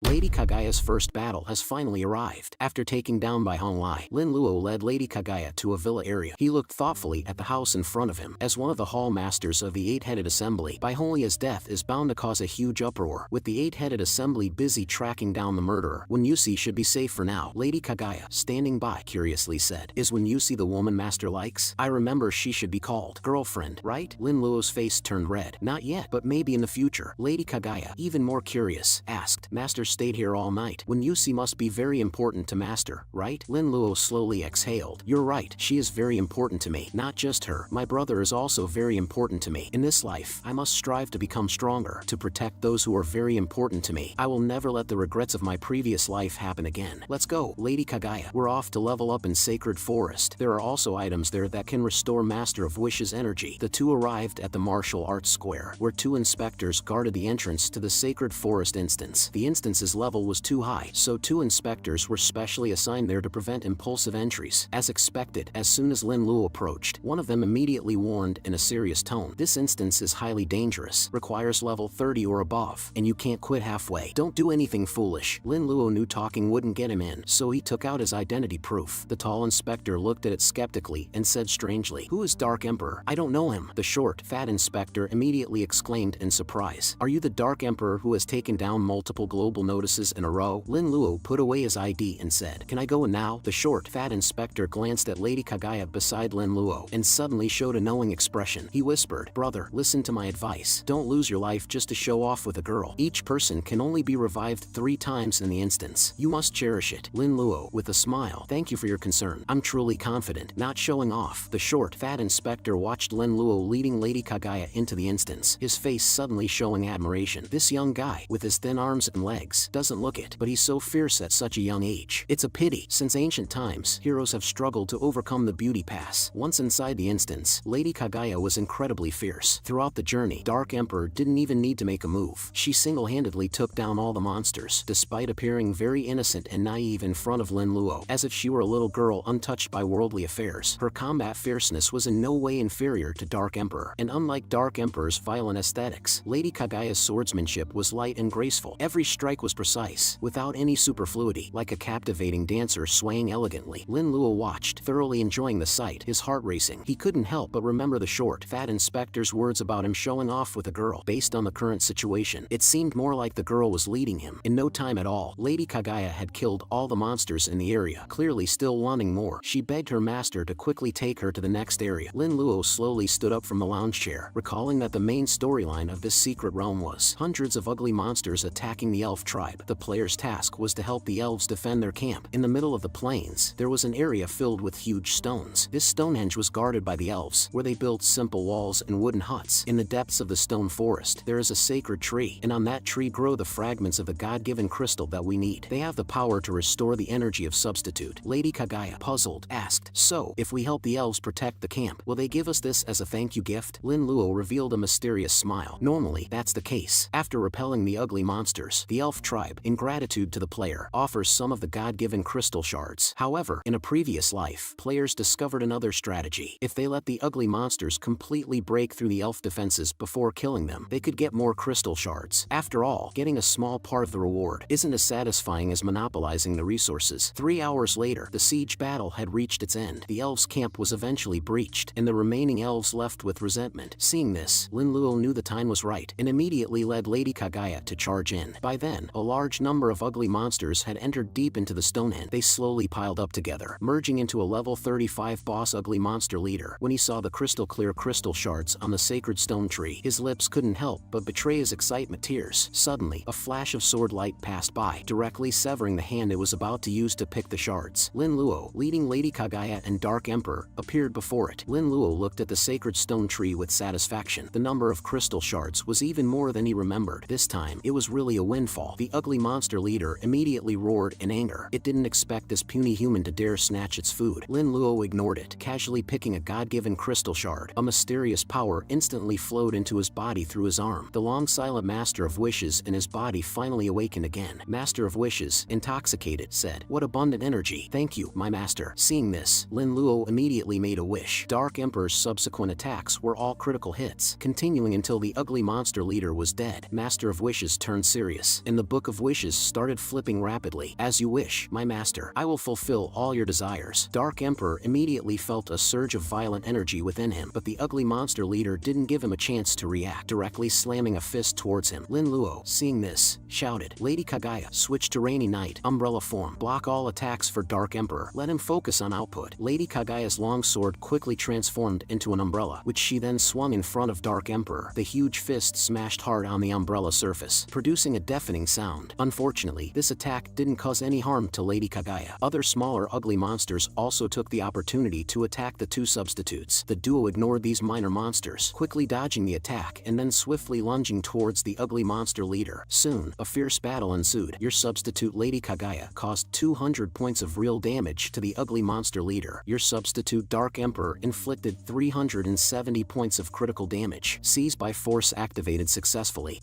Lady Kagaya's first battle has finally arrived. After taking down by Hong Lai, Lin Luo led Lady Kagaya to a villa area. He looked thoughtfully at the house in front of him. As one of the hall masters of the eight-headed assembly, Bai Honglia's death is bound to cause a huge uproar. With the eight-headed assembly busy tracking down the murderer, Wen Yusi should be safe for now. Lady Kagaya, standing by, curiously said, "Is Wen Yusi the woman master likes? I remember she should be called girlfriend, right?" Lin Luo's face turned red. "Not yet, but maybe in the future." Lady Kagaya, even more curious, asked, "Master stayed here all night. Wen Yusi must be very important to Master, right?" Lin Luo slowly exhaled. "You're right, she is very important to me. Not just her, my brother is also very important to me. In this life, I must strive to become stronger, to protect those who are very important to me. I will never let the regrets of my previous life happen again. Let's go, Lady Kagaya. We're off to level up in Sacred Forest. There are also items there that can restore Master of Wishes energy." The two arrived at the martial arts square, where two inspectors guarded the entrance to the Sacred Forest instance. The instance's level was too high, so two inspectors were specially assigned there to prevent impulsive entries. As expected, as soon as Lin Luo approached, one of them immediately warned in a serious tone, "This instance is highly dangerous, requires level 30 or above, and you can't quit halfway. Don't do anything foolish." Lin Luo knew talking wouldn't get him in, so he took out his identity proof. The tall inspector looked at it skeptically and said strangely, "Who is Dark Emperor? I don't know him." The short, fat inspector immediately exclaimed in surprise, "Are you the Dark Emperor who has taken down multiple global notices in a row?" Lin Luo put away his ID and said, "Can I go in now?" The short, fat inspector glanced at Lady Kagaya beside Lin Luo and suddenly showed a knowing expression. He whispered, "Brother, listen to my advice. Don't lose your life just to show off with a girl. Each person can only be revived 3 times in the instance. You must cherish it." Lin Luo, with a smile, "Thank you for your concern. I'm truly confident." Not showing off, the short, fat inspector watched Lin Luo leading Lady Kagaya into the instance, his face suddenly showing admiration. This young guy, with his thin arms and legs, doesn't look it, but he's so fierce at such a young age. It's a pity. Since ancient times, heroes have struggled to overcome the beauty pass. Once inside the instance, Lady Kagaya was incredibly fierce. Throughout the journey, Dark Emperor didn't even need to make a move. She single-handedly took down all the monsters, despite appearing very innocent and naive in front of Lin Luo, as if she were a little girl untouched by worldly affairs. Her combat fierceness was in no way inferior to Dark Emperor, and unlike Dark Emperor's violent aesthetics, Lady Kagaya's swordsmanship was light and graceful. Every strike was precise, without any superfluity, like a captivating dancer swaying elegantly. Lin Luo watched, thoroughly enjoying the sight, his heart racing. He couldn't help but remember the short, fat inspector's words about him showing off with a girl. Based on the current situation, it seemed more like the girl was leading him. In no time at all, Lady Kagaya had killed all the monsters in the area, clearly still wanting more. She begged her master to quickly take her to the next area. Lin Luo slowly stood up from the lounge chair, recalling that the main storyline of this secret realm was hundreds of ugly monsters attacking the elf tribe. The player's task was to help the elves defend their camp. In the middle of the plains, there was an area filled with huge stones. This Stonehenge was guarded by the elves, where they built simple walls and wooden huts. In the depths of the stone forest, there is a sacred tree, and on that tree grow the fragments of the God-given crystal that we need. They have the power to restore the energy of substitute. Lady Kagaya, puzzled, asked, "So, if we help the elves protect the camp, will they give us this as a thank you gift?" Lin Luo revealed a mysterious smile. Normally, that's the case. After repelling the ugly monsters, the elf tribe, in gratitude to the player, offers some of the God-given crystal shards. However, in a previous life, players discovered another strategy. If they let the ugly monsters completely break through the elf defenses before killing them, they could get more crystal shards. After all, getting a small part of the reward isn't as satisfying as monopolizing the resources. 3 hours later, the siege battle had reached its end. The elves' camp was eventually breached, and the remaining elves left with resentment. Seeing this, Lin Luo knew the time was right, and immediately led Lady Kagaya to charge in. By then, a large number of ugly monsters had entered deep into the Stonehenge. They slowly piled up together, merging into a level 35 boss ugly monster leader. When he saw the crystal-clear crystal shards on the sacred stone tree, his lips couldn't help but betray his excitement tears. Suddenly, a flash of sword light passed by, directly severing the hand it was about to use to pick the shards. Lin Luo, leading Lady Kagaya and Dark Emperor, appeared before it. Lin Luo looked at the sacred stone tree with satisfaction. The number of crystal shards was even more than he remembered. This time, it was really a windfall. The ugly monster leader immediately roared in anger. It didn't expect this puny human to dare snatch its food. Lin Luo ignored it, casually picking a God-given crystal shard. A mysterious power instantly flowed into his body through his arm. The long silent Master of Wishes in his body finally awakened again. Master of Wishes, intoxicated, said, "What abundant energy. Thank you, my master." Seeing this, Lin Luo immediately made a wish. Dark Emperor's subsequent attacks were all critical hits, continuing until the ugly monster leader was dead. Master of Wishes turned serious. In the Book of Wishes started flipping rapidly. As you wish, my master. I will fulfill all your desires. Dark Emperor immediately felt a surge of violent energy within him, but the ugly monster leader didn't give him a chance to react, directly slamming a fist towards him. Lin Luo, seeing this, shouted, Lady Kaguya, switch to Rainy Night, umbrella form. Block all attacks for Dark Emperor. Let him focus on output. Lady Kaguya's long sword quickly transformed into an umbrella, which she then swung in front of Dark Emperor. The huge fist smashed hard on the umbrella surface, producing a deafening sound. Unfortunately, this attack didn't cause any harm to Lady Kaguya. Other smaller ugly monsters also took the opportunity to attack the two substitutes. The duo ignored these minor monsters, quickly dodging the attack and then swiftly lunging towards the ugly monster leader. Soon, a fierce battle ensued. Your substitute Lady Kaguya caused 200 points of real damage to the ugly monster leader. Your substitute Dark Emperor inflicted 370 points of critical damage. Seize by force activated successfully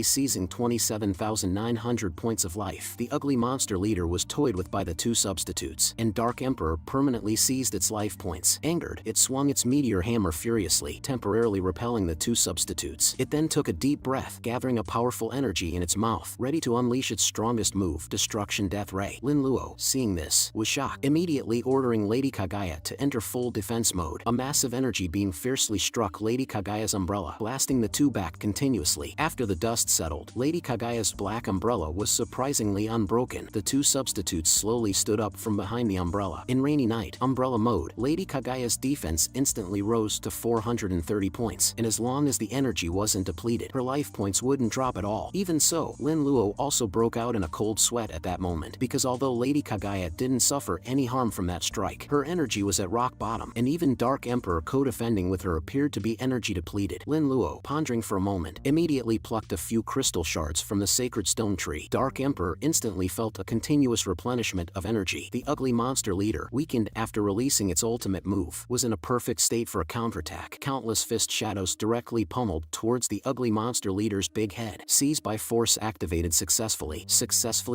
seizing 27,900 points of life. The ugly monster leader was toyed with by the two substitutes, and Dark Emperor permanently seized its life points. Angered, it swung its meteor hammer furiously, temporarily repelling the two substitutes. It then took a deep breath, gathering a powerful energy in its mouth, ready to unleash its strongest move, Destruction Death Ray. Lin Luo, seeing this, was shocked, immediately ordering Lady Kaguya to enter full defense mode. A massive energy beam fiercely struck Lady Kaguya's umbrella, blasting the two back continuously. After the dust settled, Lady Kaguya's black umbrella was surprisingly unbroken. The two substitutes slowly stood up from behind the umbrella. In Rainy Night, umbrella mode, Lady Kaguya's defense instantly rose to 430 points, and as long as the energy wasn't depleted, her life points wouldn't drop at all. Even so, Lin Luo also broke out in a cold sweat at that moment, because although Lady Kaguya didn't suffer any harm from that strike, her energy was at rock bottom, and even Dark Emperor co-defending with her appeared to be energy depleted. Lin Luo, pondering for a moment, immediately plucked a few crystal shards from the sacred stone tree. Dark Emperor instantly felt a continuous replenishment of energy. The ugly monster leader, weakened after releasing its ultimate move, was in a perfect state for a counterattack. Countless fist shadows directly pummeled towards the ugly monster leader's big head. Seize by force activated successfully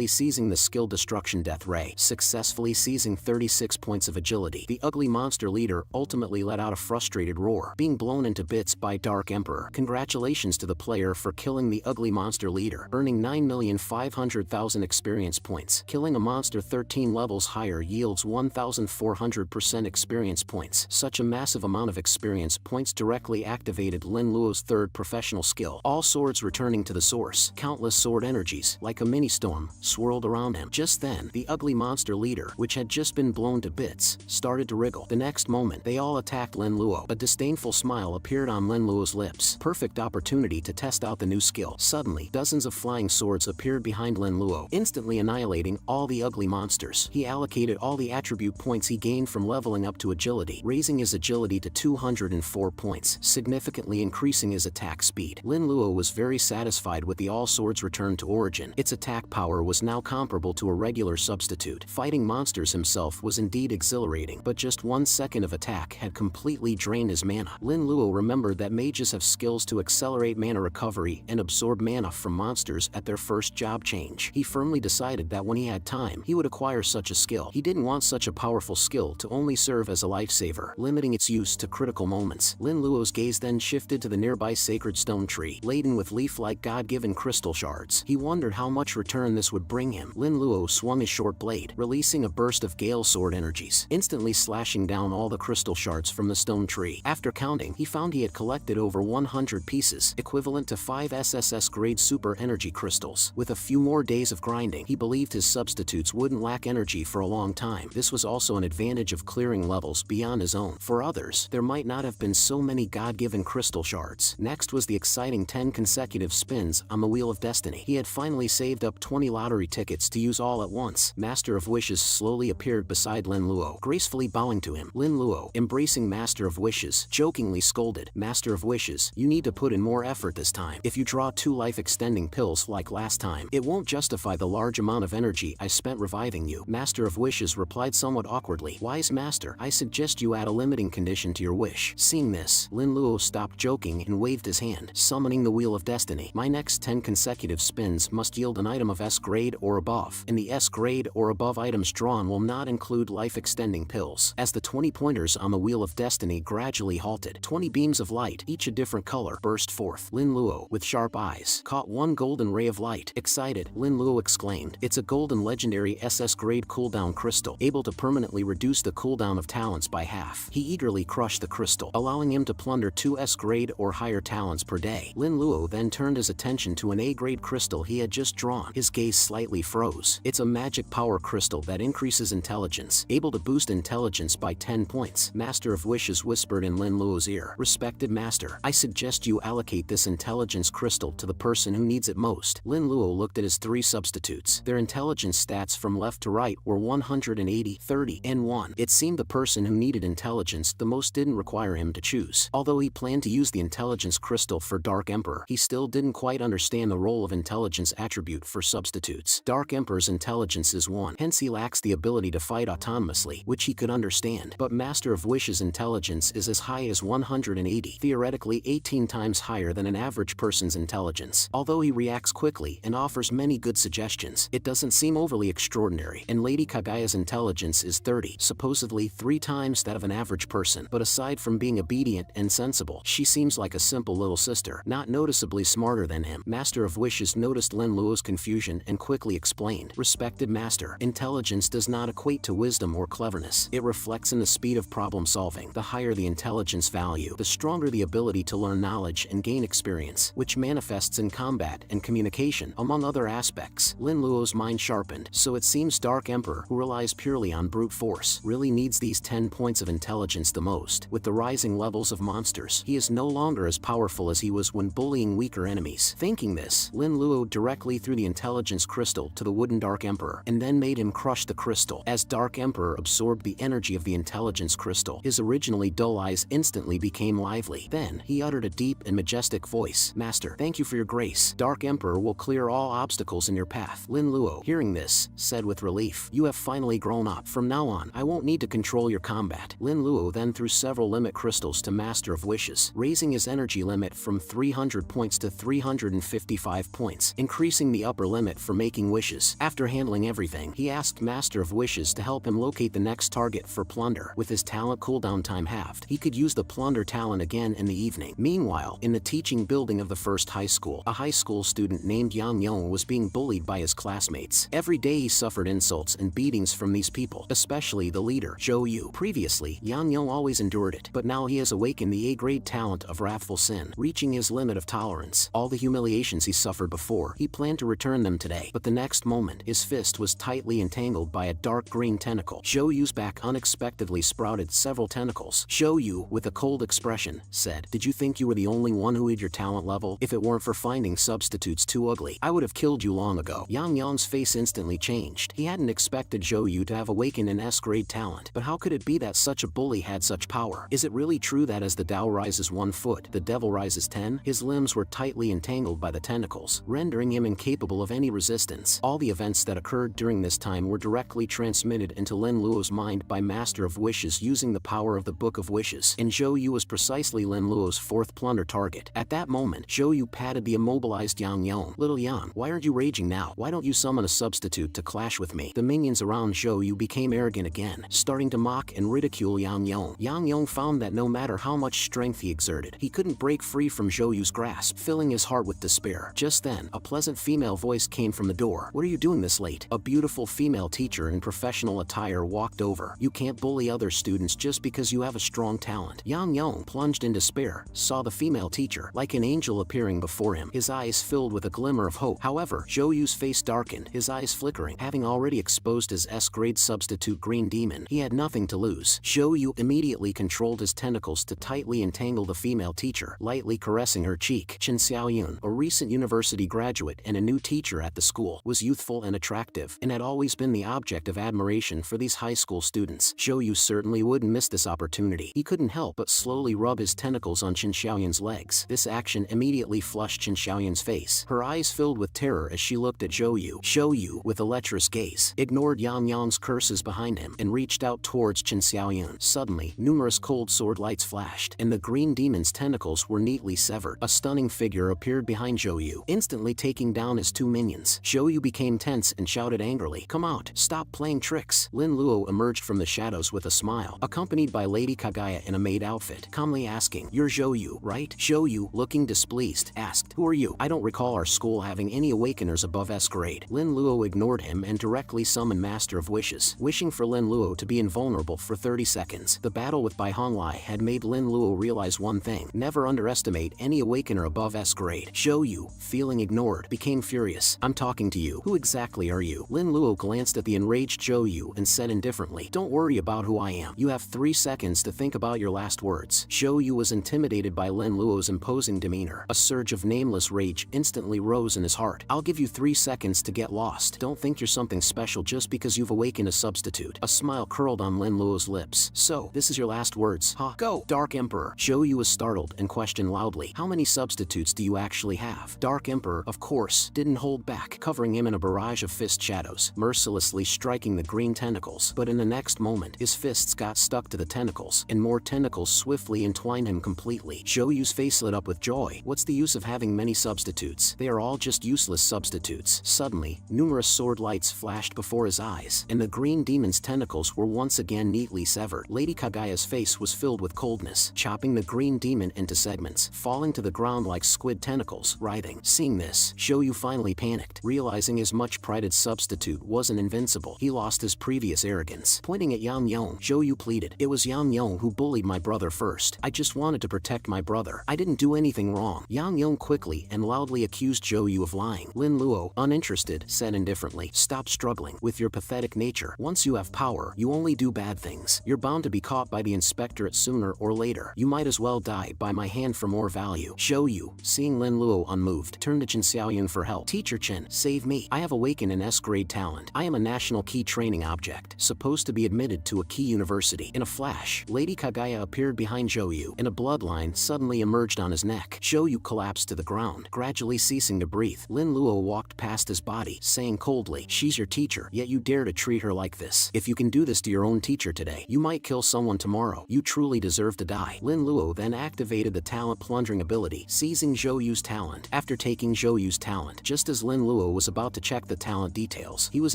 seizing the skill Destruction Death Ray, successfully seizing 36 points of agility. The ugly monster leader ultimately let out a frustrated roar, being blown into bits by Dark Emperor. Congratulations to the player for killing the ugly monster leader, earning 9,500,000 experience points. Killing a monster 13 levels higher yields 1,400% experience points. Such a massive amount of experience points directly activated Lin Luo's third professional skill. All swords returning to the source. Countless sword energies, like a mini-storm, swirled around him. Just then, the ugly monster leader, which had just been blown to bits, started to wriggle. The next moment, they all attacked Lin Luo. A disdainful smile appeared on Lin Luo's lips. Perfect opportunity to test out the new skill. Suddenly, dozens of flying swords appeared behind Lin Luo, instantly annihilating all the ugly monsters. He allocated all the attribute points he gained from leveling up to agility, raising his agility to 204 points, significantly increasing his attack speed. Lin Luo was very satisfied with the all swords return to origin. Its attack power was now comparable to a regular substitute. Fighting monsters himself was indeed exhilarating, but just 1 second of attack had completely drained his mana. Lin Luo remembered that mages have skills to accelerate mana recovery and absorb mana from monsters at their first job change. He firmly decided that when he had time, he would acquire such a skill. He didn't want such a powerful skill to only serve as a lifesaver, limiting its use to critical moments. Lin Luo's gaze then shifted to the nearby sacred stone tree, laden with leaf-like God-given crystal shards. He wondered how much return this would bring him. Lin Luo swung his short blade, releasing a burst of Gale Sword energies, instantly slashing down all the crystal shards from the stone tree. After counting, he found he had collected over 100 pieces, equivalent to 5 SSS-grade super energy crystals. With a few more days of grinding, he believed his substitutes wouldn't lack energy for a long time. This was also an advantage of clearing levels beyond his own. For others, there might not have been so many God-given crystal shards. Next was the exciting 10 consecutive spins on the Wheel of Destiny. He had finally saved up 20 lottery tickets to use all at once. Master of Wishes slowly appeared beside Lin Luo, gracefully bowing to him. Lin Luo, embracing Master of Wishes, jokingly scolded, "Master of Wishes, you need to put in more effort this time. If you draw 2 life-extending pills like last time, it won't justify the large amount of energy I spent reviving you." Master of Wishes replied somewhat awkwardly, "Wise Master, I suggest you add a limiting condition to your wish." Seeing this, Lin Luo stopped joking and waved his hand, summoning the Wheel of Destiny. "My next 10 consecutive spins must yield an item of S grade or above, and the S grade or above items drawn will not include life-extending pills." As the 20 pointers on the Wheel of Destiny gradually halted, 20 beams of light, each a different color, burst forth. Lin Luo, with sharp eyes, caught one golden ray ray of light. Excited, Lin Luo exclaimed. It's a golden legendary SS grade cooldown crystal, able to permanently reduce the cooldown of talents by half. He eagerly crushed the crystal, allowing him to plunder 2 S grade or higher talents per day. Lin Luo then turned his attention to an A grade crystal he had just drawn. His gaze slightly froze. It's a magic power crystal that increases intelligence, able to boost intelligence by 10 points. Master of Wishes whispered in Lin Luo's ear. Respected master, I suggest you allocate this intelligence crystal to the person who needs it most. Lin Luo looked at his 3 substitutes. Their intelligence stats from left to right were 180, 30, and 1. It seemed the person who needed intelligence the most didn't require him to choose. Although he planned to use the intelligence crystal for Dark Emperor, he still didn't quite understand the role of intelligence attribute for substitutes. Dark Emperor's intelligence is 1, hence he lacks the ability to fight autonomously, which he could understand. But Master of Wishes' intelligence is as high as 180, theoretically 18 times higher than an average person's intelligence. Although he reacts quickly and offers many good suggestions, it doesn't seem overly extraordinary. And Lady Kagaya's intelligence is 30, supposedly 3 times that of an average person. But aside from being obedient and sensible, she seems like a simple little sister, not noticeably smarter than him. Master of Wishes noticed Lin Luo's confusion and quickly explained. Respected master, intelligence does not equate to wisdom or cleverness. It reflects in the speed of problem solving. The higher the intelligence value, the stronger the ability to learn knowledge and gain experience, which manifests in combat and communication, among other aspects. Lin Luo's mind sharpened. So it seems Dark Emperor, who relies purely on brute force, really needs these 10 points of intelligence the most. With the rising levels of monsters, he is no longer as powerful as he was when bullying weaker enemies. Thinking this, Lin Luo directly threw the intelligence crystal to the wooden Dark Emperor, and then made him crush the crystal. As Dark Emperor absorbed the energy of the intelligence crystal, his originally dull eyes instantly became lively. Then, he uttered a deep and majestic voice. Master, thank you for your grace. Dark Emperor will clear all obstacles in your path. Lin Luo, hearing this, said with relief, you have finally grown up. From now on, I won't need to control your combat. Lin Luo then threw several limit crystals to Master of Wishes, raising his energy limit from 300 points to 355 points, increasing the upper limit for making wishes. After handling everything, he asked Master of Wishes to help him locate the next target for plunder. With his talent cooldown time halved, he could use the plunder talent again in the evening. Meanwhile, in the teaching building of the first high school, a high school student named Yang Yong was being bullied by his classmates. Every day he suffered insults and beatings from these people, especially the leader, Zhou Yu. Previously, Yang Yong always endured it, but now he has awakened the A-grade talent of Wrathful Sin, reaching his limit of tolerance. All the humiliations he suffered before, he planned to return them today, but the next moment, his fist was tightly entangled by a dark green tentacle. Zhou Yu's back unexpectedly sprouted several tentacles. Zhou Yu, with a cold expression, said, did you think you were the only one who hid your talent level? If it weren't for finding substitutes too ugly, I would have killed you long ago. Yang Yong's face instantly changed. He hadn't expected Zhou Yu to have awakened an S-grade talent, but how could it be that such a bully had such power? Is it really true that as the Tao rises 1 foot, the devil rises 10? His limbs were tightly entangled by the tentacles, rendering him incapable of any resistance. All the events that occurred during this time were directly transmitted into Lin Luo's mind by Master of Wishes using the power of the Book of Wishes, and Zhou Yu was precisely Lin Luo's 4th plunder target. At that moment, Zhou Yu patted the immobilized Yang Yong. Little Yang, why aren't you raging now? Why don't you summon a substitute to clash with me? The minions around Zhou Yu became arrogant again, starting to mock and ridicule Yang Yong. Yang Yong found that no matter how much strength he exerted, he couldn't break free from Zhou Yu's grasp, filling his heart with despair. Just then, a pleasant female voice came from the door. What are you doing this late? A beautiful female teacher in professional attire walked over. You can't bully other students just because you have a strong talent. Yang Yong, plunged in despair, saw the female teacher, like an angel appearing before him, his eyes filled with a glimmer of hope. However, Zhou Yu's face darkened, his eyes flickering. Having already exposed his S-grade substitute green demon, he had nothing to lose. Zhou Yu immediately controlled his tentacles to tightly entangle the female teacher, lightly caressing her cheek. Chen Xiaoyun, a recent university graduate and a new teacher at the school, was youthful and attractive, and had always been the object of admiration for these high school students. Zhou Yu certainly wouldn't miss this opportunity. He couldn't help but slowly rub his tentacles on Chen Xiaoyun's legs. This action immediately flushed Chen Xiaoyun's face. Her eyes filled with terror as she looked at Zhou Yu. Zhou Yu, with a lecherous gaze, ignored Yang Yong's curses behind him and reached out towards Chen Xiaoyun. Suddenly, numerous cold sword lights flashed, and the green demon's tentacles were neatly severed. A stunning figure appeared behind Zhou Yu, instantly taking down his 2 minions. Zhou Yu became tense and shouted angrily, "Come out! Stop playing tricks!" Lin Luo emerged from the shadows with a smile, accompanied by Lady Kagaya in a maid outfit, calmly asking, "You're Zhou Yu, right?" Zhou Yu, looking displeased, asked, "Who are you? I don't recall our school having any awakeners above S grade. Lin Luo ignored him and directly summoned Master of Wishes, wishing for Lin Luo to be invulnerable for 30 seconds. The battle with Bai Honglai had made Lin Luo realize one thing: never underestimate any awakener above S grade. Zhou Yu, feeling ignored, became furious. I'm talking to you. Who exactly are you? Lin Luo glanced at the enraged Zhou Yu and said indifferently, don't worry about who I am. You have 3 seconds to think about your last words. Zhou Yu was intimidated by Lin Luo's imposing demeanor. A surge of nameless rage instantly rose in his heart. I'll give you 3 seconds to get lost. Don't think you're something special just because you've awakened a substitute. A smile curled on Lin Luo's lips. So, this is your last words, huh? Go! Dark Emperor. Zhou Yu was startled and questioned loudly, how many substitutes do you actually have? Dark Emperor, of course, didn't hold back, covering him in a barrage of fist shadows, mercilessly striking the green tentacles. But in the next moment, his fists got stuck to the tentacles, and more tentacles swiftly entwined him completely. Zhou Yu's face lit up with joy. What's the use of having many substitutes? They are all just useless substitutes. Suddenly, numerous sword lights flashed before his eyes, and the green demon's tentacles were once again neatly severed. Lady Kagaya's face was filled with coldness, chopping the green demon into segments, falling to the ground like squid tentacles, writhing. Seeing this, Zhou Yu finally panicked, realizing his much-prided substitute wasn't invincible. He lost his previous arrogance. Pointing at Yang Yong, Zhou Yu pleaded, it was Yang Yong who bullied my brother first. I just wanted to protect my brother. I didn't do anything wrong. Yang Yong quickly and loudly accused Zhou Yu of lying. Lin Luo, uninterested, said indifferently, stop struggling with your pathetic nature. Once you have power, you only do bad things. You're bound to be caught by the inspectorate sooner or later. You might as well die by my hand for more value. Zhou Yu, seeing Lin Luo unmoved, turned to Chen Xiaoyun for help. Teacher Chen, save me. I have awakened an S-grade talent. I am a national key training object, supposed to be admitted to a key university. In a flash, Lady Kagaya appeared behind Zhou Yu, and a bloodline suddenly emerged on his neck. Zhou Yu collapsed to the ground, gradually ceasing to breathe. Lin Luo walked past his body, saying coldly, she's your teacher, yet you dare to treat her like this. If you can do this to your own teacher today, you might kill someone tomorrow. You truly deserve to die. Lin Luo then activated the talent Plundering ability, seizing Zhou Yu's talent. After taking Zhou Yu's talent, just as Lin Luo was about to check the talent details, he was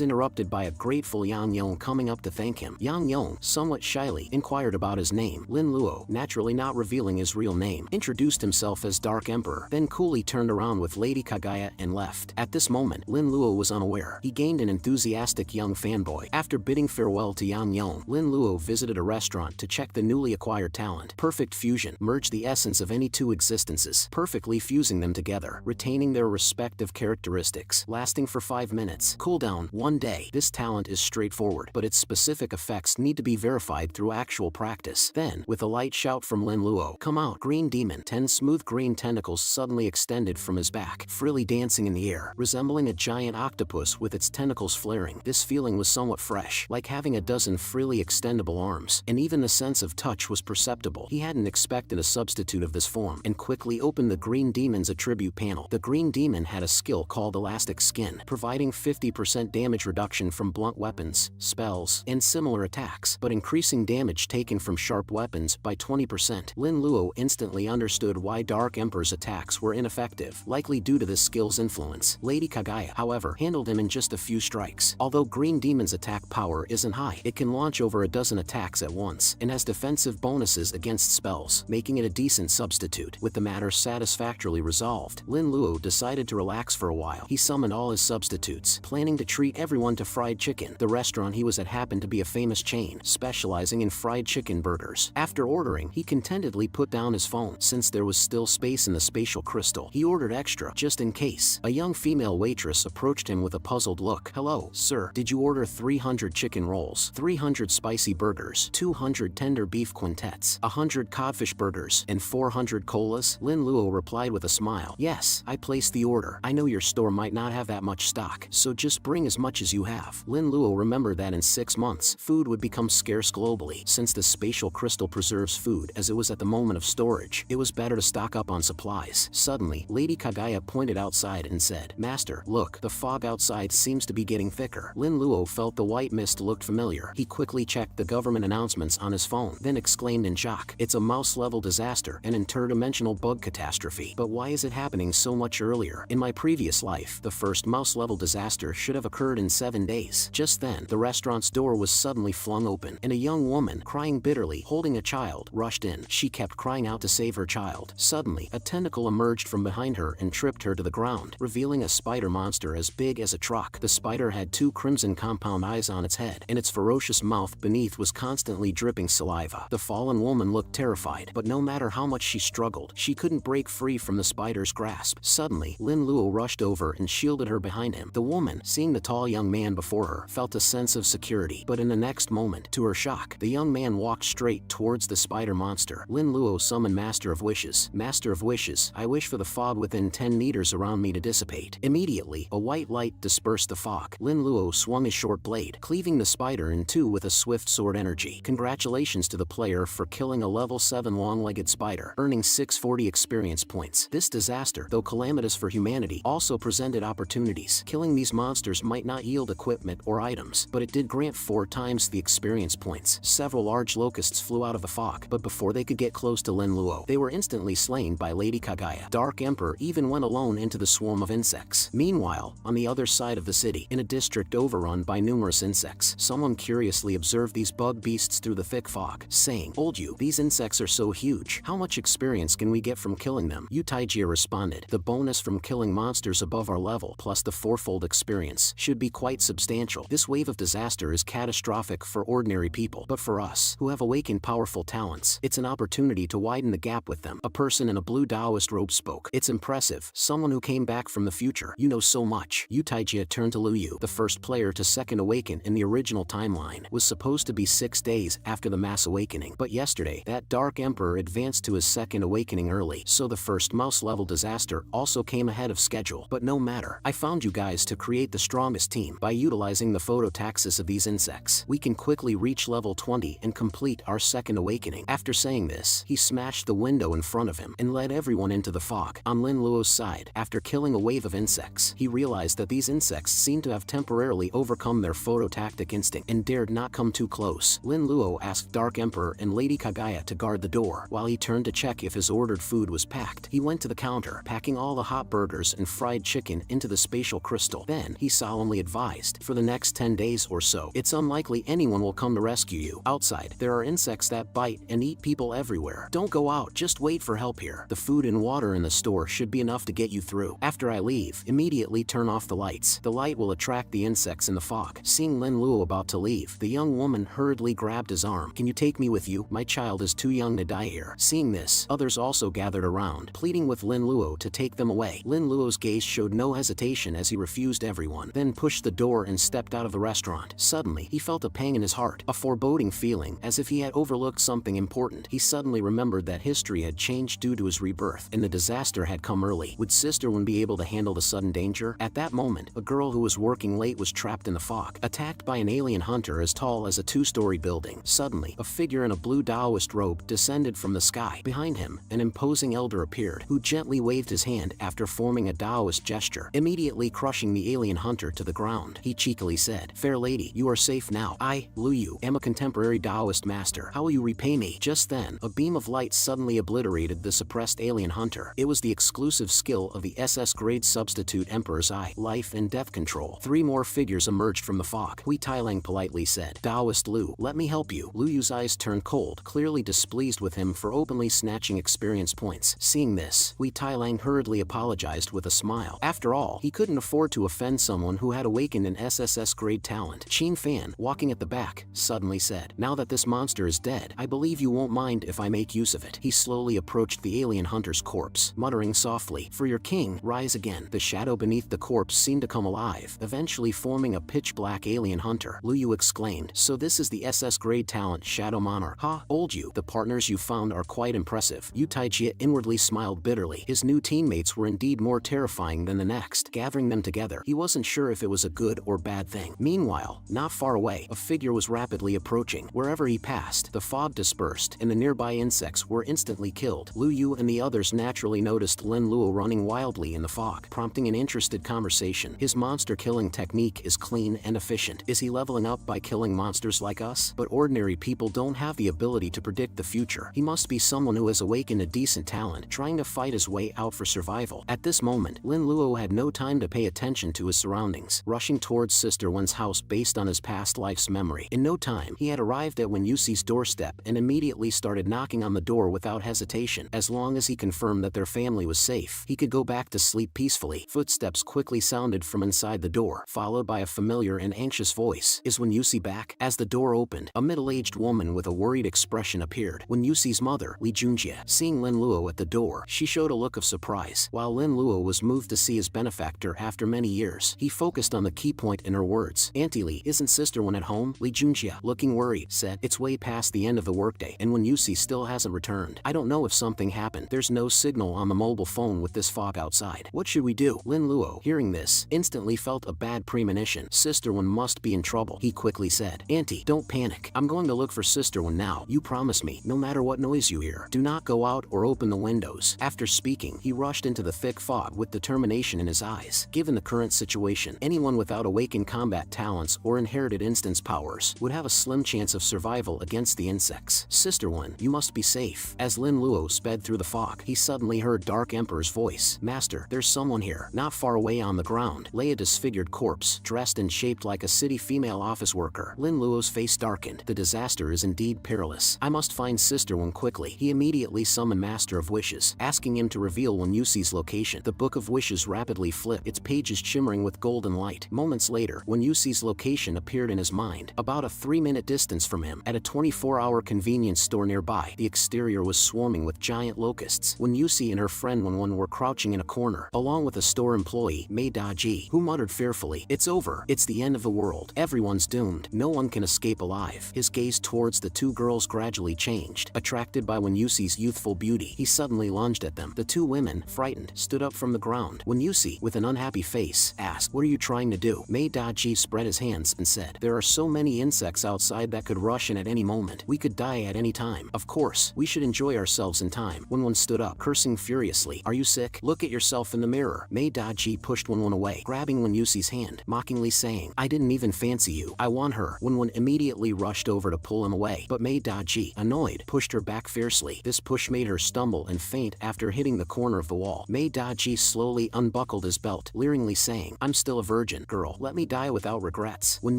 interrupted by a grateful Yang Yong coming up to thank him. Yang Yong, somewhat shyly, inquired about his name. Lin Luo, naturally not revealing his real name, introduced himself as Dark Emperor, then coolly turned around with Lady Kagaya and left. At this moment, Lin Luo was unaware. He gained an enthusiastic young fanboy. After bidding farewell to Yang Yong, Lin Luo visited a restaurant to check the newly acquired talent. Perfect Fusion merged the essence of any two existences, perfectly fusing them together, retaining their respective characteristics, lasting for 5 minutes. Cooldown, 1 day. This talent is straightforward, but its specific effects need to be verified through actual practice. Then, with a light shout from Lin Luo, come out, green demon. 10 smooth green tentacles suddenly extended from his back, freely dancing in the air, resembling a giant octopus with its tentacles flaring. This feeling was somewhat fresh, like having a dozen freely extendable arms, and even the sense of touch was perceptible. He hadn't expected a substitute of this form, and quickly opened the green demon's attribute panel. The green demon had a skill called Elastic Skin, providing 50% damage reduction from blunt weapons, spells, and similar attacks, but increasing damage taken from sharp weapons by 20%. Lin Luo instantly understood why Dark Emperor's attacks were ineffective, likely due to this skill's influence. Lady Kagaya, however, handled him in just a few strikes. Although Green Demon's attack power isn't high, it can launch over a dozen attacks at once, and has defensive bonuses against spells, making it a decent substitute. With the matter satisfactorily resolved, Lin Luo decided to relax for a while. He summoned all his substitutes, planning to treat everyone to fried chicken. The restaurant he was at happened to be a famous chain, specializing in fried chicken burgers. After ordering, he contentedly put down his phone. Since there was still space in the spatial crystal, he ordered extra, just in case. A young female waitress approached him with a puzzled look. Hello, sir, did you order 300 chicken rolls, 300 spicy burgers, 200 tender beef quintets, 100 codfish burgers, and 400 colas? Lin Luo replied with a smile. Yes, I placed the order. I know your store might not have that much stock, so just bring as much as you have. Lin Luo remembered that in 6 months, food would become scarce globally. Since the spatial crystal preserves food as it was at the moment of storage, it was better to stock up on supplies. Suddenly, Lady Kagaya pointed outside and said, Master, look, the fog outside seems to be getting thicker. Lin Luo felt the white mist looked familiar. He quickly checked the government announcements on his phone, then exclaimed in shock, it's a mouse-level disaster, an interdimensional bug catastrophe. But why is it happening so much earlier? In my previous life, the first mouse-level disaster should have occurred in 7 days. Just then, the restaurant's door was suddenly flung open, and a young woman, crying bitterly, holding a child, rushed in. She kept crying out to save her child. Suddenly, a tentacle emerged from behind her and tripped dropped her to the ground, revealing a spider monster as big as a truck. The spider had two crimson compound eyes on its head, and its ferocious mouth beneath was constantly dripping saliva. The fallen woman looked terrified, but no matter how much she struggled, she couldn't break free from the spider's grasp. Suddenly, Lin Luo rushed over and shielded her behind him. The woman, seeing the tall young man before her, felt a sense of security, but in the next moment, to her shock, the young man walked straight towards the spider monster. Lin Luo summoned Master of Wishes. Master of Wishes, I wish for the fog within 10 meters around me to dissipate. Immediately, a white light dispersed the fog. Lin Luo swung his short blade, cleaving the spider in two with a swift sword energy. Congratulations to the player for killing a level 7 long-legged spider, earning 640 experience points. This disaster, though calamitous for humanity, also presented opportunities. Killing these monsters might not yield equipment or items, but it did grant 4 times the experience points. Several large locusts flew out of the fog, but before they could get close to Lin Luo, they were instantly slain by Lady Kagaya. Dark Emperor even went alone into the swarm of insects. Meanwhile, on the other side of the city, in a district overrun by numerous insects, someone curiously observed these bug beasts through the thick fog, saying, "Old you, these insects are so huge. How much experience can we get from killing them?" Yu Taijie responded, "The bonus from killing monsters above our level, plus the 4-fold experience, should be quite substantial. This wave of disaster is catastrophic for ordinary people, but for us, who have awakened powerful talents, it's an opportunity to widen the gap with them." A person in a blue Taoist robe spoke. "It's impressive. Someone who came back from the future. You know so much." Yu Taijie turned to Lu Yu. The first player to second awaken in the original timeline was supposed to be 6 days after the mass awakening, but yesterday, that Dark Emperor advanced to his second awakening early, so the first mouse-level disaster also came ahead of schedule. But no matter, I found you guys to create the strongest team. By utilizing the phototaxis of these insects, we can quickly reach level 20 and complete our second awakening. After saying this, he smashed the window in front of him and led everyone into the fog. On Lin Luo's side, after killing a wave of insects, he realized that these insects seemed to have temporarily overcome their phototactic instinct and dared not come too close. Lin Luo asked Dark Emperor and Lady Kagaya to guard the door, while he turned to check if his ordered food was packed. He went to the counter, packing all the hot burgers and fried chicken into the spatial crystal. Then, he solemnly advised, "For the next 10 days or so, it's unlikely anyone will come to rescue you. Outside, there are insects that bite and eat people everywhere. Don't go out, just wait for help here. The food and water in the store should be enough to get you through. After I leave, immediately turn off the lights. The light will attract the insects in the fog." Seeing Lin Luo about to leave, the young woman hurriedly grabbed his arm. "Can you take me with you? My child is too young to die here." Seeing this, others also gathered around, pleading with Lin Luo to take them away. Lin Luo's gaze showed no hesitation as he refused everyone, then pushed the door and stepped out of the restaurant. Suddenly, he felt a pang in his heart, a foreboding feeling, as if he had overlooked something important. He suddenly remembered that history had changed due to his rebirth, and the disaster had come early. Would Sister Wen be able to handle the sudden danger? At that moment, a girl who was working late was trapped in the fog, attacked by an alien hunter as tall as a 2-story building. Suddenly, a figure in a blue Taoist robe descended from the sky. Behind him, an imposing elder appeared, who gently waved his hand after forming a Taoist gesture, immediately crushing the alien hunter to the ground. He cheekily said, "Fair lady, you are safe now. I, Lu Yu, am a contemporary Taoist master. How will you repay me?" Just then, a beam of light suddenly obliterated the suppressed alien hunter. It was the exclusive skill of the SS grade substitute Emperor's Eye, life and death control. 3 more figures emerged from the fog. Hui Tailang politely said, "Taoist Lu, let me help you." Lu Yu's eyes turned cold, clearly displeased with him for openly snatching experience points. Seeing this, Hui Tailang hurriedly apologized with a smile. After all, he couldn't afford to offend someone who had awakened an SSS grade talent. Qin Fan, walking at the back, suddenly said, "Now that this monster is dead, I believe you won't mind if I make use of it." He slowly approached the alien hunter's corpse, muttering softly, "For your king, rise again." The shadow beneath the corpse seemed to come alive, eventually forming a pitch-black alien hunter. Lu Yu exclaimed, "So this is the SS grade talent Shadow Monarch, huh? Old you, the partners you found are quite impressive." Yu Taijie inwardly smiled bitterly. His new teammates were indeed more terrifying than the next. Gathering them together, he wasn't sure if it was a good or bad thing. Meanwhile, not far away, a figure was rapidly approaching. Wherever he passed, the fog dispersed, and the nearby insects were instantly killed. Lu Yu and the others naturally noticed Lin Luo running wildly in the fog, prompting an interested conversation. "His monster-killing technique is clean and efficient. Is he leveling up by killing monsters like us? But ordinary people don't have the ability to predict the future. He must be someone who has awakened a decent talent, trying to fight his way out for survival." At this moment, Lin Luo had no time to pay attention to his surroundings, rushing towards Sister Wen's house based on his past life's memory. In no time, he had arrived at Wen Yuxi's doorstep and immediately started knocking on the door without hesitation. As long as he confirmed that their family was safe, he could go back to sleep peacefully. Footsteps quickly sounded from inside the door, followed by a familiar and anxious voice. Is Wen Yusi back? As the door opened, a middle-aged woman with a worried expression appeared. Wen Yusi's mother, Li Junjie. Seeing Lin Luo at the door, she showed a look of surprise. While Lin Luo was moved to see his benefactor after many years, he focused on the key point in her words. Auntie Li, isn't Sister Wen at home? Li Junjie, looking worried, said. It's way past the end of the workday, and Wen Yusi still hasn't returned. I don't know if something happened. There's no signal on the mobile phone with this fog outside. What should we do? Lin Luo, hearing this, instantly felt a bad premonition. Sister Wen must be in trouble, he quickly said. Auntie, don't panic. I'm going to look for Sister Wen now. You promise me, no matter what noise you hear, do not go out or open the windows. After speaking, he rushed into the thick fog with determination in his eyes. Given the current situation, anyone without awakened combat talents or inherited instance powers would have a slim chance of survival against the insects. Sister Wen, you must be safe. As Lin Luo sped through the fog, he suddenly heard Dark Emperor's voice. Master, there's someone here. Not far away on the ground lay a disfigured corpse, dressed and shaped like a city female office worker. Lin Luo's face darkened. The disaster is indeed perilous. I must find Sister Wen quickly. He immediately summoned Master of Wishes, asking him to reveal Wen Yusi's location. The Book of Wishes rapidly flipped, its pages shimmering with golden light. Moments later, Wen Yusi's location appeared in his mind, about a 3-minute distance from him, at a 24-hour convenience store nearby. The exterior was swarming with giant locusts. Wen Yusi and her friend Wen were crouching in a corner, along with a store employee, Mei Daji, who muttered fearfully, "It's over. It's the end of the world. Everyone's doomed. No one can escape alive." His gaze towards the two girls gradually changed. Attracted by Wen Yusi's youthful beauty, he suddenly lunged at them. The two women, frightened, stood up from the ground. Wen Yusi, with an unhappy face, asked, "What are you trying to do?" Mei Daji spread his hands and said, "There are so many insects outside that could rush in at any moment. We could die at any time. Of course, we should enjoy ourselves in time." Wen stood up, cursing furiously. "Are you sick? Look at yourself in the mirror." Mei Daji pushed Wen away, grabbing Wen Yusi's hand, mockingly saying, "I didn't even fancy you. I want her." Wen immediately rushed over to pull him away, but Mei Daji, annoyed, pushed her back fiercely. This push made her stumble and faint after hitting the corner of the wall. Mei Daji slowly unbuckled his belt, leeringly saying, "I'm still a virgin. Girl, let me die without regrets." Wen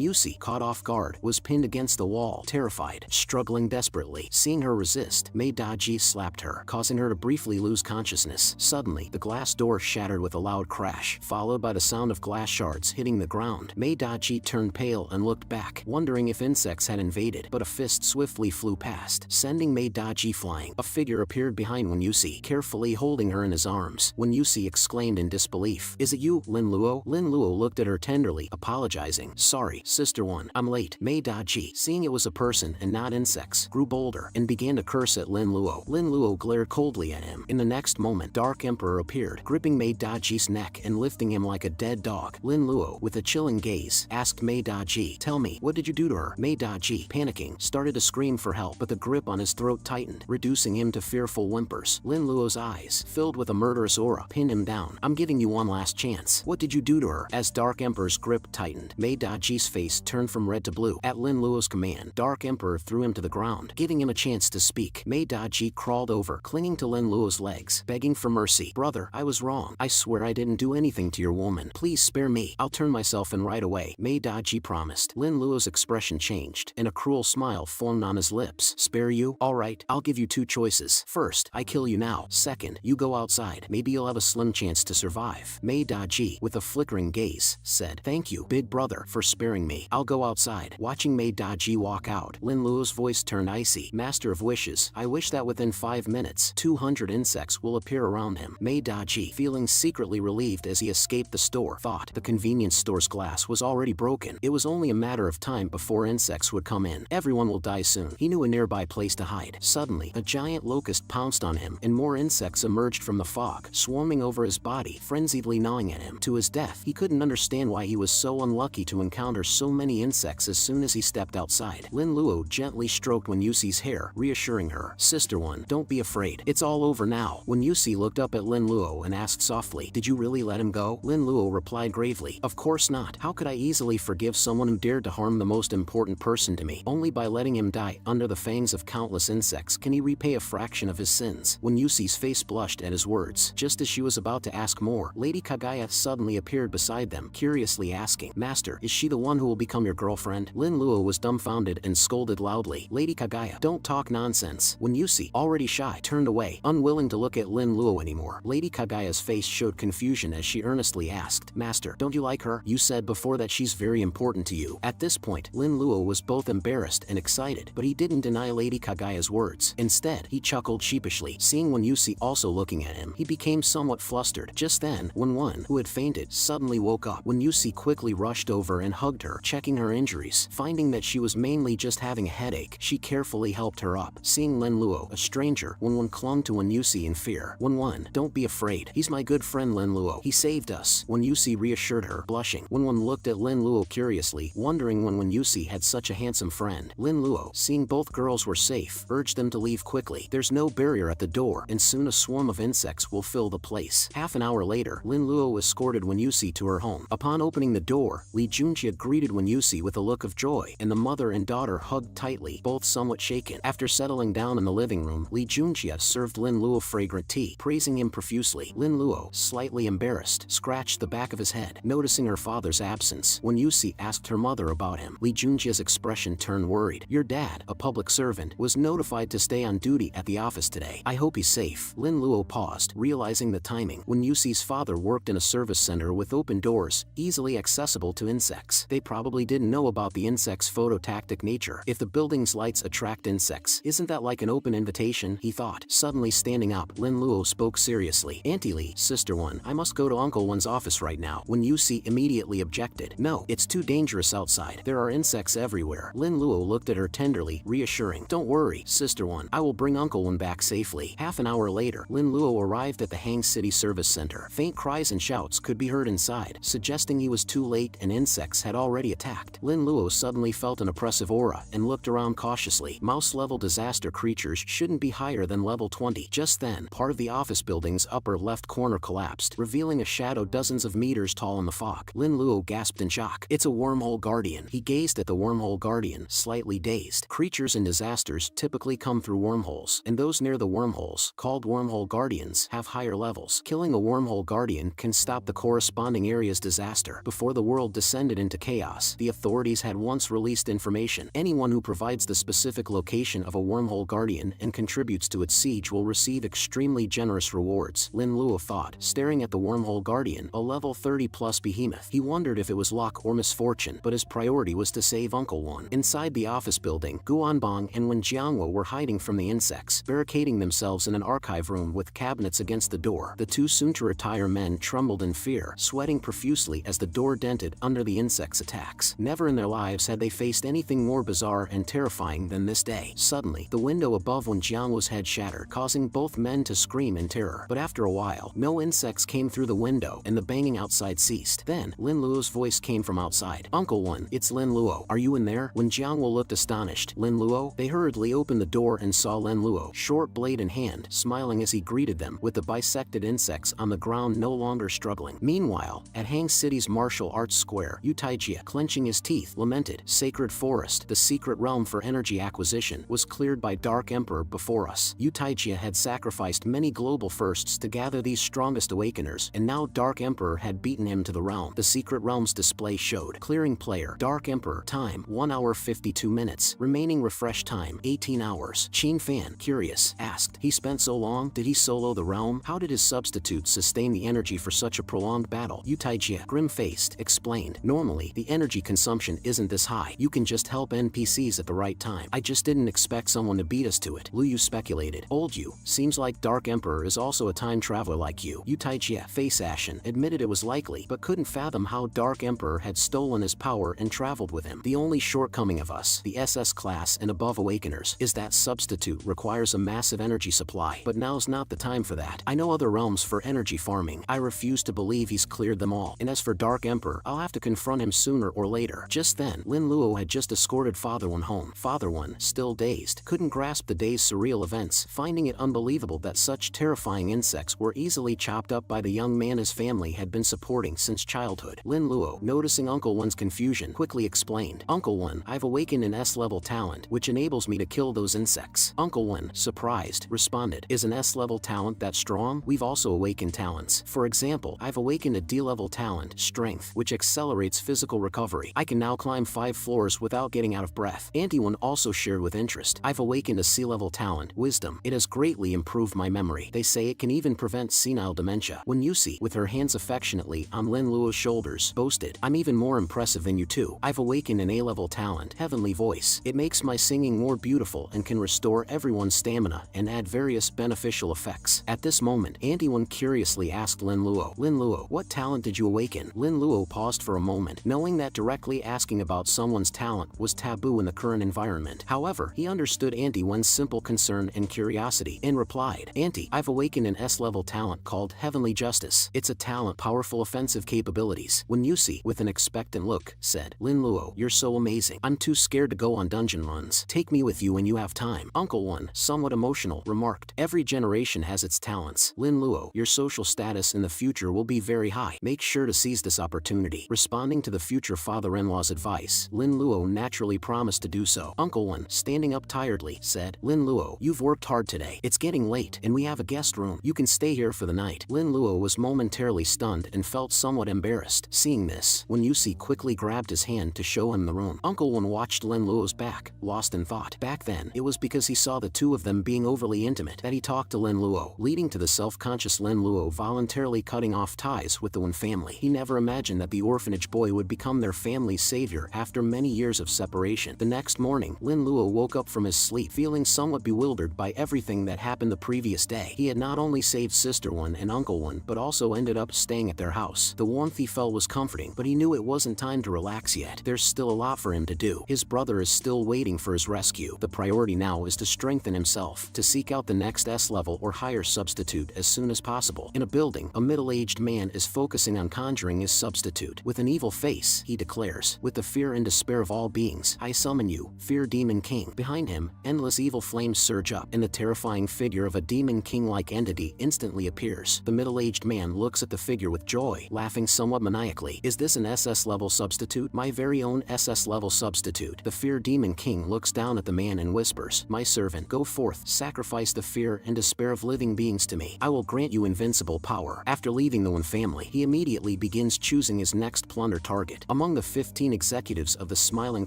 Yusi, caught off guard, was pinned against the wall, terrified, struggling desperately. Seeing her resist, Mei Daji slapped her, causing her to briefly lose consciousness. Suddenly, the glass door shattered with a loud crash, followed by the sound of glass shards hitting the ground. Mei Daji turned pale and looked back, wondering if insects had invaded, but a fist swiftly flew past, sending Mei Daji flying. A figure appeared behind Wen Yusi, carefully holding her in his arms. Wen Yusi exclaimed in disbelief, "Is it you, Lin Luo?" Lin Luo looked at her tenderly, apologizing. "Sorry, Sister Wen, I'm late." Mei Daji, seeing it was a person and not insects, grew bolder and began to curse at Lin Luo. Lin Luo glared coldly at him. In the next moment, Dark Emperor appeared, gripping Mei Daji's neck and lifting him like a dead dog. Lin Luo, with a chilling gaze, asked Mei Daji, "Tell me, what did you do to her?" Mei Daji, panicking, started to scream for help, but the grip on his throat tightened, reducing him to fearful whimpers. Lin Luo's eyes, filled with a murderous aura, pinned him down. "I'm giving you one last chance. What did you do to her?" As Dark Emperor's grip tightened, Mei Daji's face turned from red to blue. At Lin Luo's command, Dark Emperor threw him to the ground, giving him a chance to speak. Mei Daji crawled over, clinging to Lin Luo's legs, begging for mercy. "Brother, I was wrong. I swear I didn't do anything to your woman. Please spare me. I'll turn myself in right away," Mei Daji promised. Lin Luo's expression changed, and a cruel smile formed on his lips. "Spare you? All right, I'll give you two choices. First, I kill you now. Second, you go outside. Maybe you'll have a slim chance to survive." Mei Daji, with a flickering gaze, said, "Thank you, big brother, for sparing me. I'll go outside." Watching Mei Daji walk out, Lin Luo's voice turned icy. "Master of Wishes, I wish that within 5 minutes, 200 insects will appear around him." Mei Daji, feeling secretly relieved as he escaped the store, thought the convenience store's glass was already broken. It was only a matter of time before insects would come in. Everyone will die soon. He knew a nearby place to hide. Suddenly, a giant locust pounced on him, and more insects emerged from the fog, swarming over his body, frenziedly gnawing at him. To his death, he couldn't understand why he was so unlucky to encounter so many insects as soon as he stepped outside. Lin Luo gently stroked Wen Yusi's hair, reassuring her, "Sister Wen, don't be afraid. It's all over now." Wen Yusi looked up at Lin Luo and asked softly, "Did you really let him go?" Lin Luo replied gravely, "Of course not. How could I easily forgive someone who dared to harm the most important person to me? Only by letting him die under the fangs of countless insects can he repay a fraction of his sins." Wen Yusi's face blushed at his words. Just as she was about to ask more, Lady Kagaya suddenly appeared beside them, curiously asking, "Master, is she the one who will become your girlfriend?" Lin Luo was dumbfounded and scolded loudly, "Lady Kagaya, don't talk nonsense." Wen Yusi, already shy, turned away, unwilling to look at Lin Luo anymore. Lady Lady Kagaya's face showed confusion as she earnestly asked, "Master, don't you like her? You said before that she's very important to you." At this point, Lin Luo was both embarrassed and excited, but he didn't deny Lady Kagaya's words. Instead, he chuckled sheepishly. Seeing Wen Yusi also looking at him, he became somewhat flustered. Just then, Wen Wen, who had fainted, suddenly woke up. Wen Yusi quickly rushed over and hugged her, checking her injuries. Finding that she was mainly just having a headache, she carefully helped her up. Seeing Lin Luo, a stranger, Wen Wen clung to Wen Yusi in fear. "Wen Wen, don't be afraid. He's my good friend Lin Luo. He saved us." Wen Yusi reassured her, blushing. Wen Wen looked at Lin Luo curiously, wondering when Wen Yusi had such a handsome friend. Lin Luo, seeing both girls were safe, urged them to leave quickly. There's no barrier at the door, and soon a swarm of insects will fill the place. Half an hour later, Lin Luo escorted Wen Yusi to her home. Upon opening the door, Li Junjie greeted Wen Yusi with a look of joy, and the mother and daughter hugged tightly, both somewhat shaken. After settling down in the living room, Li Junjie served Lin Luo fragrant tea, praising him profusely. Lin Luo, slightly embarrassed, scratched the back of his head. Noticing her father's absence, Wen Yusi asked her mother about him. Li Junjie's expression turned worried. "Your dad, a public servant, was notified to stay on duty at the office today. I hope he's safe." Lin Luo paused, realizing the timing. Wen Yusi's father worked in a service center with open doors, easily accessible to insects. They probably didn't know about the insect's phototactic nature. If the building's lights attract insects, isn't that like an open invitation, he thought. Suddenly standing up, Lin Luo spoke seriously. "Auntie Li, Sister Wen, I must go to Uncle Wen's office right now." Wen Yusi immediately objected. "No, it's too dangerous outside. There are insects everywhere." Lin Luo looked at her tenderly, reassuring. "Don't worry, Sister Wen, I will bring Uncle Wen back safely." Half an hour later, Lin Luo arrived at the Hang City Service Center. Faint cries and shouts could be heard inside, suggesting he was too late and insects had already attacked. Lin Luo suddenly felt an oppressive aura and looked around cautiously. Mouse-level disaster creatures shouldn't be higher than level 20. Just then, part of the office building's upper left corner collapsed, revealing a shadow dozens of meters tall in the fog. Lin Luo gasped in shock. "It's a wormhole guardian." He gazed at the wormhole guardian, slightly dazed. Creatures in disasters typically come through wormholes, and those near the wormholes, called wormhole guardians, have higher levels. Killing a wormhole guardian can stop the corresponding area's disaster. Before the world descended into chaos, the authorities had once released information. Anyone who provides the specific location of a wormhole guardian and contributes to its siege will receive extremely generous rewards. Lin Luo thought, staring at the wormhole guardian, a level 30+ behemoth. He wondered if it was luck or misfortune, but his priority was to save Uncle Wen. Inside the office building, Guanbang and Wen Jiangwo were hiding from the insects, barricading themselves in an archive room with cabinets against the door. The two soon-to-retire men trembled in fear, sweating profusely as the door dented under the insects' attacks. Never in their lives had they faced anything more bizarre and terrifying than this day. Suddenly, the window above Wen Jiangwo's head shattered, causing both men to scream in terror. But after a while, no insects came through the window, and the banging outside ceased. Then, Lin Luo's voice came from outside. "Uncle Wen, it's Lin Luo. Are you in there?" Wen Jiangwo looked astonished. "Lin Luo?" They hurriedly opened the door and saw Lin Luo, short blade in hand, smiling as he greeted them, with the bisected insects on the ground no longer struggling. Meanwhile, at Hang City's martial arts square, Yu Taijie, clenching his teeth, lamented. "Sacred Forest, the secret realm for energy acquisition, was cleared by Dark Emperor before us." Yu Taijie had sacrificed many global firsts to gather these strongest awakeners, and now Dark Emperor had beaten him to the realm. The secret realm's display showed. Clearing player, Dark Emperor, time, 1 hour 52 minutes. Remaining refresh time, 18 hours. Qin Fan, curious, asked, "He spent so long? Did he solo the realm? How did his substitute sustain the energy for such a prolonged battle?" Yu Taijie, grim-faced, explained, "Normally, the energy consumption isn't this high. You can just help NPCs at the right time. I just didn't expect someone to beat us to it." Lu Yu speculated. "Old Yu, seems like Dark Emperor is also a time traveler like you." Yu Taijie, face ashen, admitted it was likely, but couldn't fathom how Dark Emperor had stolen his power and traveled with him. "The only shortcoming of us, the SS class and above awakeners, is that substitute requires a massive energy supply, but now's not the time for that. I know other realms for energy farming. I refuse to believe he's cleared them all. And as for Dark Emperor, I'll have to confront him sooner or later." Just then, Lin Luo had just escorted Father Wen home. Father Wen, still dazed, couldn't grasp the day's surreal events, finding it unbelievable that such terrifying insects were easily chopped up by the young man his family had been supporting since childhood. Lin Luo, noticing Uncle Wen's confusion, quickly explained, "Uncle Wen, I've awakened an S-level talent, which enables me to kill those insects." Uncle Wen, surprised, responded, "Is an S-level talent that strong? We've also awakened talents. For example, I've awakened a D-level talent, Strength, which accelerates physical recovery. I can now climb 5 floors without getting out of breath." Auntie Wen also shared with interest, "I've awakened a C-level talent, Wisdom. It has greatly improved my memory. They say it can even even prevent senile dementia. When Yusi, with her hands affectionately on Lin Luo's shoulders, boasted, "I'm even more impressive than you two. I've awakened an A-level talent, heavenly voice. It makes my singing more beautiful and can restore everyone's stamina and add various beneficial effects." At this moment, Auntie Wen curiously asked Lin Luo, "Lin Luo, what talent did you awaken?" Lin Luo paused for a moment, knowing that directly asking about someone's talent was taboo in the current environment. However, he understood Auntie Wen's simple concern and curiosity, and replied, "Auntie, I've awakened an S-level talent called Heavenly Justice. It's a talent powerful offensive capabilities." When Yusi, with an expectant look, said, "Lin Luo, you're so amazing. I'm too scared to go on dungeon runs. Take me with you when you have time." Uncle Wen, somewhat emotional, remarked, "Every generation has its talents. Lin Luo, your social status in the future will be very high. Make sure to seize this opportunity." Responding to the future father-in-law's advice, Lin Luo naturally promised to do so. Uncle Wen, standing up tiredly, said, "Lin Luo, you've worked hard today. It's getting late, and we have a guest room. You can stay here for the night." Lin Luo was momentarily stunned and felt somewhat embarrassed. Seeing this, Wen Yusi quickly grabbed his hand to show him the room. Uncle Wen watched Lin Luo's back, lost in thought. Back then, it was because he saw the two of them being overly intimate that he talked to Lin Luo, leading to the self-conscious Lin Luo voluntarily cutting off ties with the Wen family. He never imagined that the orphanage boy would become their family's savior after many years of separation. The next morning, Lin Luo woke up from his sleep feeling somewhat bewildered by everything that happened the previous day. He had not only saved Sister Wen and Uncle Wen, but also ended up staying at their house. The warmth he felt was comforting, but he knew it wasn't time to relax yet. There's still a lot for him to do. His brother is still waiting for his rescue. The priority now is to strengthen himself, to seek out the next S-level or higher substitute as soon as possible. In a building, a middle-aged man is focusing on conjuring his substitute. With an evil face, he declares, "With the fear and despair of all beings, I summon you, Fear Demon King." Behind him, endless evil flames surge up, and the terrifying figure of a demon king-like entity instantly appears. The middle-aged man looks at the figure with joy, laughing somewhat maniacally. "Is this an SS-level substitute? My very own SS-level substitute." The Fear Demon King looks down at the man and whispers, "My servant, go forth, sacrifice the fear and despair of living beings to me. I will grant you invincible power." After leaving the Wen family, he immediately begins choosing his next plunder target. Among the 15 executives of the Smiling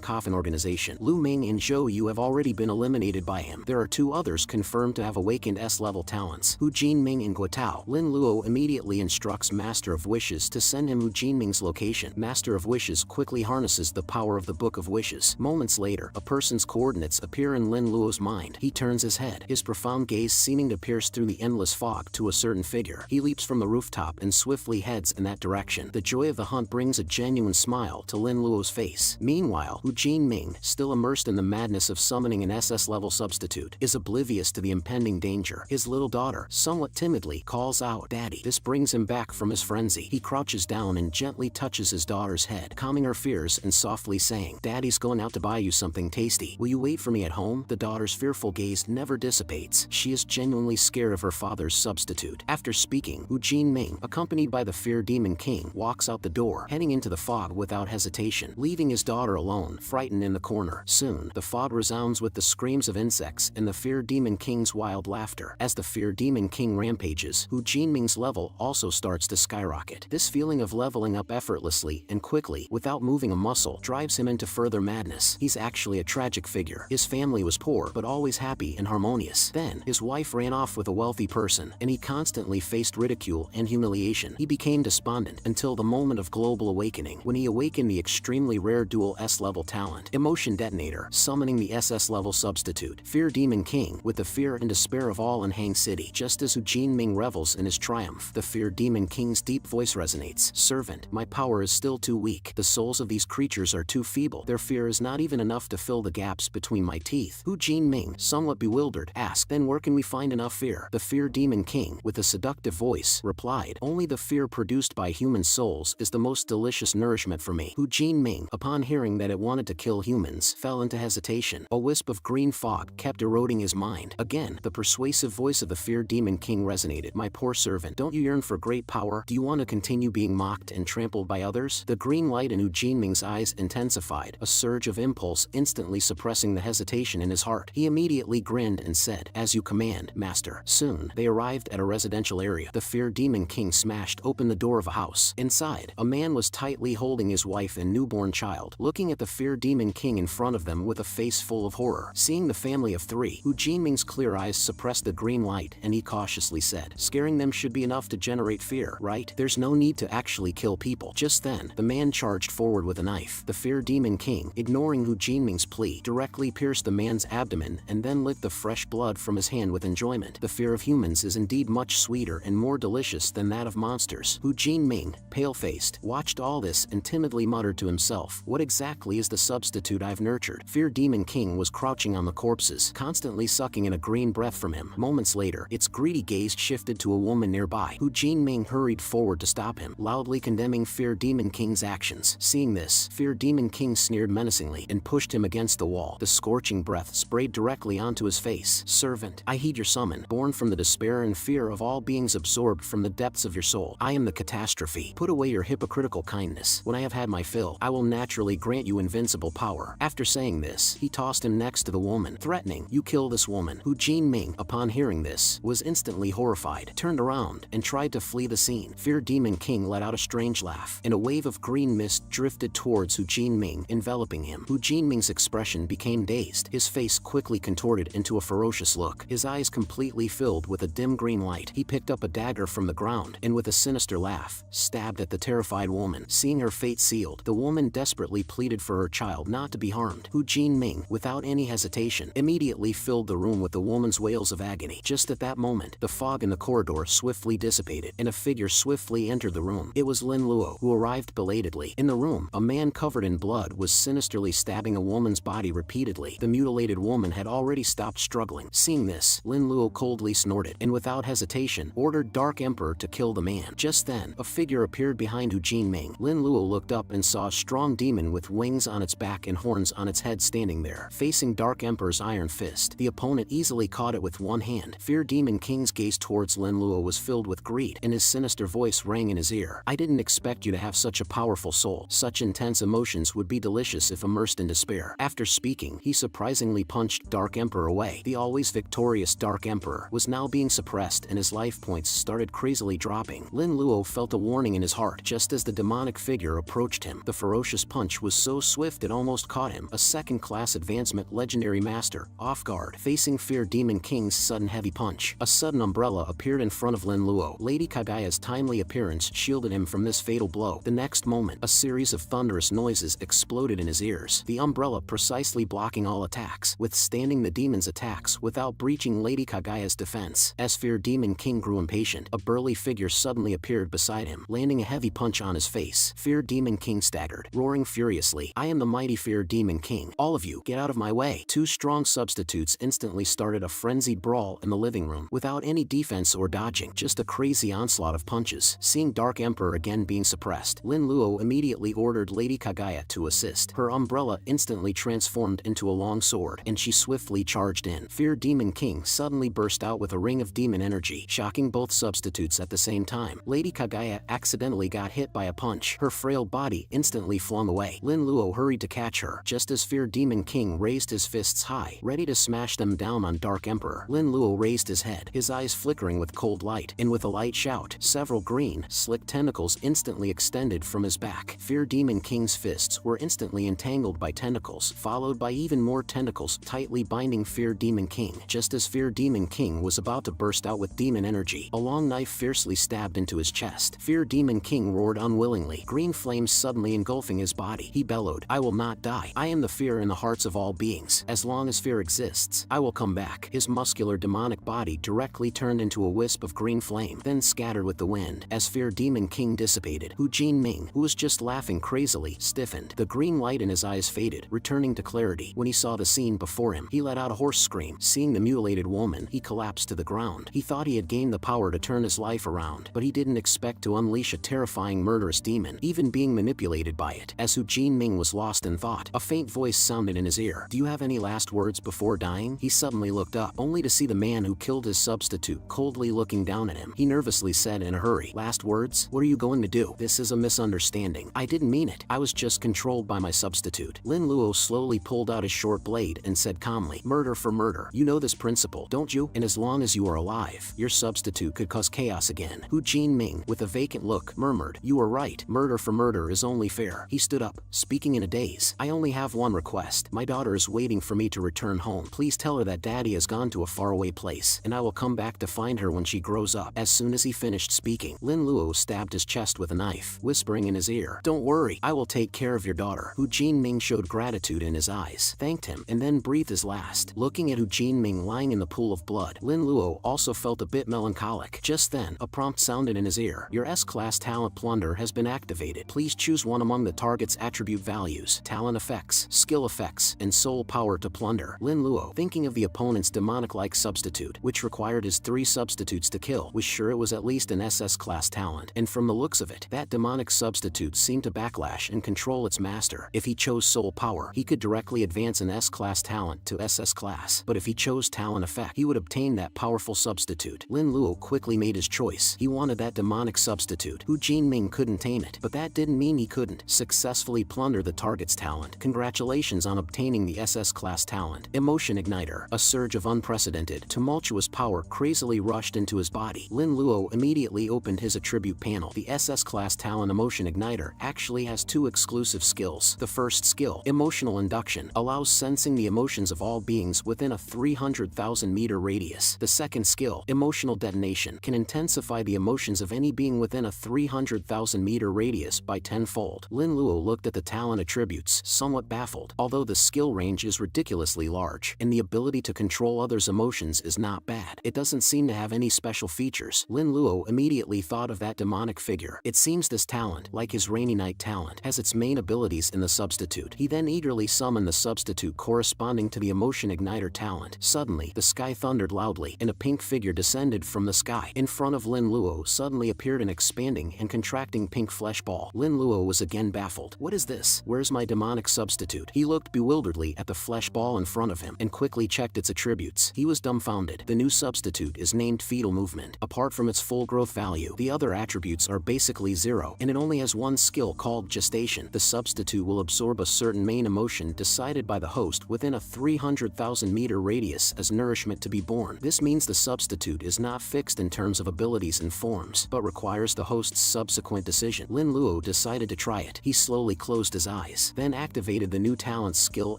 Coffin organization, Lu Ming and Zhou Yu have already been eliminated by him. There are two others confirmed to have awakened S-level talents, Hu Jinming and Guotao. Lin Luo immediately instructs Master of Wishes to send him Hu Jinming's location. Master of Wishes quickly harnesses the power of the Book of Wishes. Moments later, a person's coordinates appear in Lin Luo's mind. He turns his head, his profound gaze seeming to pierce through the endless fog to a certain figure. He leaps from the rooftop and swiftly heads in that direction. The joy of the hunt brings a genuine smile to Lin Luo's face. Meanwhile, Hu Jinming, still immersed in the madness of summoning an SS-level substitute, is oblivious to the impending danger. His little daughter, somewhat timidly, calls out, "Daddy." This brings him back from his frenzy. He crouches down and gently touches his daughter's head, calming her fears and softly saying, "Daddy's going out to buy you something tasty. Will you wait for me at home?" The daughter's fearful gaze never dissipates. She is genuinely scared of her father's substitute. After speaking, Hu Jinming, accompanied by the Fear Demon King, walks out the door, heading into the fog without hesitation, leaving his daughter alone, frightened in the corner. Soon, the fog resounds with the screams of insects and the Fear Demon King's wild laughter. As the Fear Demon King rampages, Hu Jinming's level also starts to skyrocket. This feeling of leveling up effortlessly and quickly, without moving a muscle, drives him into further madness. He's actually a tragic figure. His family was poor, but always happy and harmonious. Then, his wife ran off with a wealthy person, and he constantly faced ridicule and humiliation. He became despondent until the moment of global awakening, when he awakened the extremely rare dual S-level talent, Emotion Detonator, summoning the SS-level substitute, Fear Demon King, with the fear and despair of all in Hang City. Just as Hu Jinming revels in his triumph, the Fear Demon King's deep voice resonates, "Servant, my power is still too weak. The souls of these creatures are too feeble. Their fear is not even enough to fill the gaps between my teeth." Hu Jinming, somewhat bewildered, asked, "Then where can we find enough fear?" The Fear Demon King, with a seductive voice, replied, "Only the fear produced by human souls is the most delicious nourishment for me." Hu Jinming, upon hearing that it wanted to kill humans, fell into hesitation. A wisp of green fog kept eroding his mind. Again, the persuasive voice of the Fear Demon King resonated, "My poor servant, don't you yearn for great power? Do you want to continue being mocked and trampled by others?" The green light in Hu Jinming's eyes intensified, a surge of impulse instantly suppressing the hesitation in his heart. He immediately grinned and said, "As you command, master." Soon, they arrived at a residential area. The Fear Demon King smashed open the door of a house. Inside, a man was tightly holding his wife and newborn child, looking at the Fear Demon King in front of them with a face full of horror. Seeing the family of three, Hu Jinming's clear eyes suppressed the green light, and he cautiously softly said. Scaring them should be enough to generate fear, right? There's no need to actually kill people. Just then, the man charged forward with a knife. The Fear Demon King, ignoring Hu Jinming's plea, directly pierced the man's abdomen and then licked the fresh blood from his hand with enjoyment. The fear of humans is indeed much sweeter and more delicious than that of monsters. Hu Jinming, pale-faced, watched all this and timidly muttered to himself, what exactly is the substitute I've nurtured? Fear Demon King was crouching on the corpses, constantly sucking in a green breath from him. Moments later, its greedy gaze shifted to a woman nearby. Hu Jinming hurried forward to stop him, loudly condemning Fear Demon King's actions. Seeing this, Fear Demon King sneered menacingly and pushed him against the wall. The scorching breath sprayed directly onto his face. Servant, I heed your summon, born from the despair and fear of all beings absorbed from the depths of your soul. I am the catastrophe. Put away your hypocritical kindness. When I have had my fill, I will naturally grant you invincible power. After saying this, he tossed him next to the woman, threatening, you kill this woman. Hu Jinming, upon hearing this, was instantly horrified, turned around, and tried to flee the scene. Fear Demon King let out a strange laugh, and a wave of green mist drifted towards Hu Jinming, enveloping him. Hu Jinming's expression became dazed, his face quickly contorted into a ferocious look, his eyes completely filled with a dim green light. He picked up a dagger from the ground, and with a sinister laugh, stabbed at the terrified woman. Seeing her fate sealed, the woman desperately pleaded for her child not to be harmed. Hu Jinming, without any hesitation, immediately filled the room with the woman's wails of agony. Just at that moment, the fog in the corridor swiftly dissipated, and a figure swiftly entered the room. It was Lin Luo, who arrived belatedly. In the room, a man covered in blood was sinisterly stabbing a woman's body repeatedly. The mutilated woman had already stopped struggling. Seeing this, Lin Luo coldly snorted, and without hesitation, ordered Dark Emperor to kill the man. Just then, a figure appeared behind Hu Jinming. Lin Luo looked up and saw a strong demon with wings on its back and horns on its head standing there, facing Dark Emperor's iron fist. The opponent easily caught it with one hand. Fear Demon King's gaze towards Lin Luo was filled with greed, and his sinister voice rang in his ear. I didn't expect you to have such a powerful soul. Such intense emotions would be delicious if immersed in despair. After speaking, he surprisingly punched Dark Emperor away. The always victorious Dark Emperor was now being suppressed, and his life points started crazily dropping. Lin Luo felt a warning in his heart just as the demonic figure approached him. The ferocious punch was so swift it almost caught him. A second-class advancement legendary master, off guard, facing Fear Demon King's sudden heavy punch. A sudden umbrella appeared in front of Lin Luo. Lady Kagaya's timely appearance shielded him from this fatal blow. The next moment, a series of thunderous noises exploded in his ears, the umbrella precisely blocking all attacks, withstanding the demon's attacks without breaching Lady Kagaya's defense. As Fear Demon King grew impatient, a burly figure suddenly appeared beside him, landing a heavy punch on his face. Fear Demon King staggered, roaring furiously, I am the mighty Fear Demon King. All of you, get out of my way. Two strong substitutes instantly started a frenzied brawl in the living room, without any defense or dodging, just a crazy onslaught of punches. Seeing Dark Emperor again being suppressed, Lin Luo immediately ordered Lady Kagaya to assist. Her umbrella instantly transformed into a long sword, and she swiftly charged in. Fear Demon King suddenly burst out with a ring of demon energy, shocking both substitutes at the same time. Lady Kagaya accidentally got hit by a punch, her frail body instantly flung away. Lin Luo hurried to catch her, just as Fear Demon King raised his fists high, ready to smash them down on Dark Emperor. Lin Luo raised his head, his eyes flickering with cold light, and with a light shout, several green, slick tentacles instantly extended from his back. Fear Demon King's fists were instantly entangled by tentacles, followed by even more tentacles tightly binding Fear Demon King. Just as Fear Demon King was about to burst out with demon energy, a long knife fiercely stabbed into his chest. Fear Demon King roared unwillingly, green flames suddenly engulfing his body. He bellowed, I will not die. I am the fear in the hearts of all beings. As long as fear exists, I will come back. His muscular demonic body directly turned into a wisp of green flame, then scattered with the wind. As Fear Demon King dissipated, Hu Jinming, who was just laughing crazily, stiffened. The green light in his eyes faded, returning to clarity. When he saw the scene before him, he let out a hoarse scream. Seeing the mutilated woman, he collapsed to the ground. He thought he had gained the power to turn his life around, but he didn't expect to unleash a terrifying murderous demon, even being manipulated by it. As Hu Jinming was lost in thought, a faint voice sounded in his ear. Do you have any last words before dying? He suddenly looked up, only to see the man who killed his substitute coldly looking down at him. He nervously said in a hurry, last words? What are you going to do? This is a misunderstanding. I didn't mean it. I was just controlled by my substitute. Lin Luo slowly pulled out his short blade and said calmly, murder for murder. You know this principle, don't you? And as long as you are alive, your substitute could cause chaos again. Hu Jinming, with a vacant look, murmured, you are right. Murder for murder is only fair. He stood up, speaking in a daze. I only have one request. My daughter is waiting for me to return home. Please tell her that daddy has gone to a faraway place, and I will come back expect to find her when she grows up. As soon as he finished speaking, Lin Luo stabbed his chest with a knife, whispering in his ear, "Don't worry, I will take care of your daughter." Hu Jinming showed gratitude in his eyes, thanked him, and then breathed his last. Looking at Hu Jinming lying in the pool of blood, Lin Luo also felt a bit melancholic. Just then, a prompt sounded in his ear. Your S-Class talent Plunder has been activated. Please choose one among the target's attribute values, talent effects, skill effects, and soul power to plunder. Lin Luo, thinking of the opponent's demonic-like substitute, which required his 3 substitutes to kill, was sure it was at least an SS-Class talent, and from the looks of it, that demonic substitute seemed to backlash and control its master. If he chose soul power, he could directly advance an S-Class talent to SS-Class, but if he chose talent effect, he would obtain that powerful substitute. Lin Luo quickly made his choice. He wanted that demonic substitute. Hu Jinming couldn't tame it, but that didn't mean he couldn't successfully plunder the target's talent. Congratulations on obtaining the SS-Class talent. Emotion Igniter. A surge of unprecedented, tumultuous power crazily rushed into his body. Lin Luo immediately opened his attribute panel. The SS-Class talent Emotion Igniter actually has 2 exclusive skills. The first skill, Emotional Induction, allows sensing the emotions of all beings within a 300,000 meter radius. The second skill, Emotional Detonation, can intensify the emotions of any being within a 300,000 meter radius by 10-fold. Lin Luo looked at the talent attributes, somewhat baffled. Although the skill range is ridiculously large, and the ability to control others' emotions is not bad, it doesn't seem to have any special features. Lin Luo immediately thought of that demonic figure. It seems this talent, like his Rainy Night talent, has its main abilities in the substitute. He then eagerly summoned the substitute corresponding to the Emotion Igniter talent. Suddenly, the sky thundered loudly, and a pink figure descended from the sky. In front of Lin Luo suddenly appeared an expanding and contracting pink flesh ball. Lin Luo was again baffled. What is this? Where's my demonic substitute? He looked bewilderedly at the flesh ball in front of him and quickly checked its attributes. He was dumbfounded. The new substitute is named Fetal Movement. Apart from its full growth value, the other attributes are basically 0, and it only has one skill called Gestation. The substitute will absorb a certain main emotion decided by the host within a 300,000 meter radius as nourishment to be born. This means the substitute is not fixed in terms of abilities and forms, but requires the host's subsequent decision. Lin Luo decided to try it. He slowly closed his eyes, then activated the new talent skill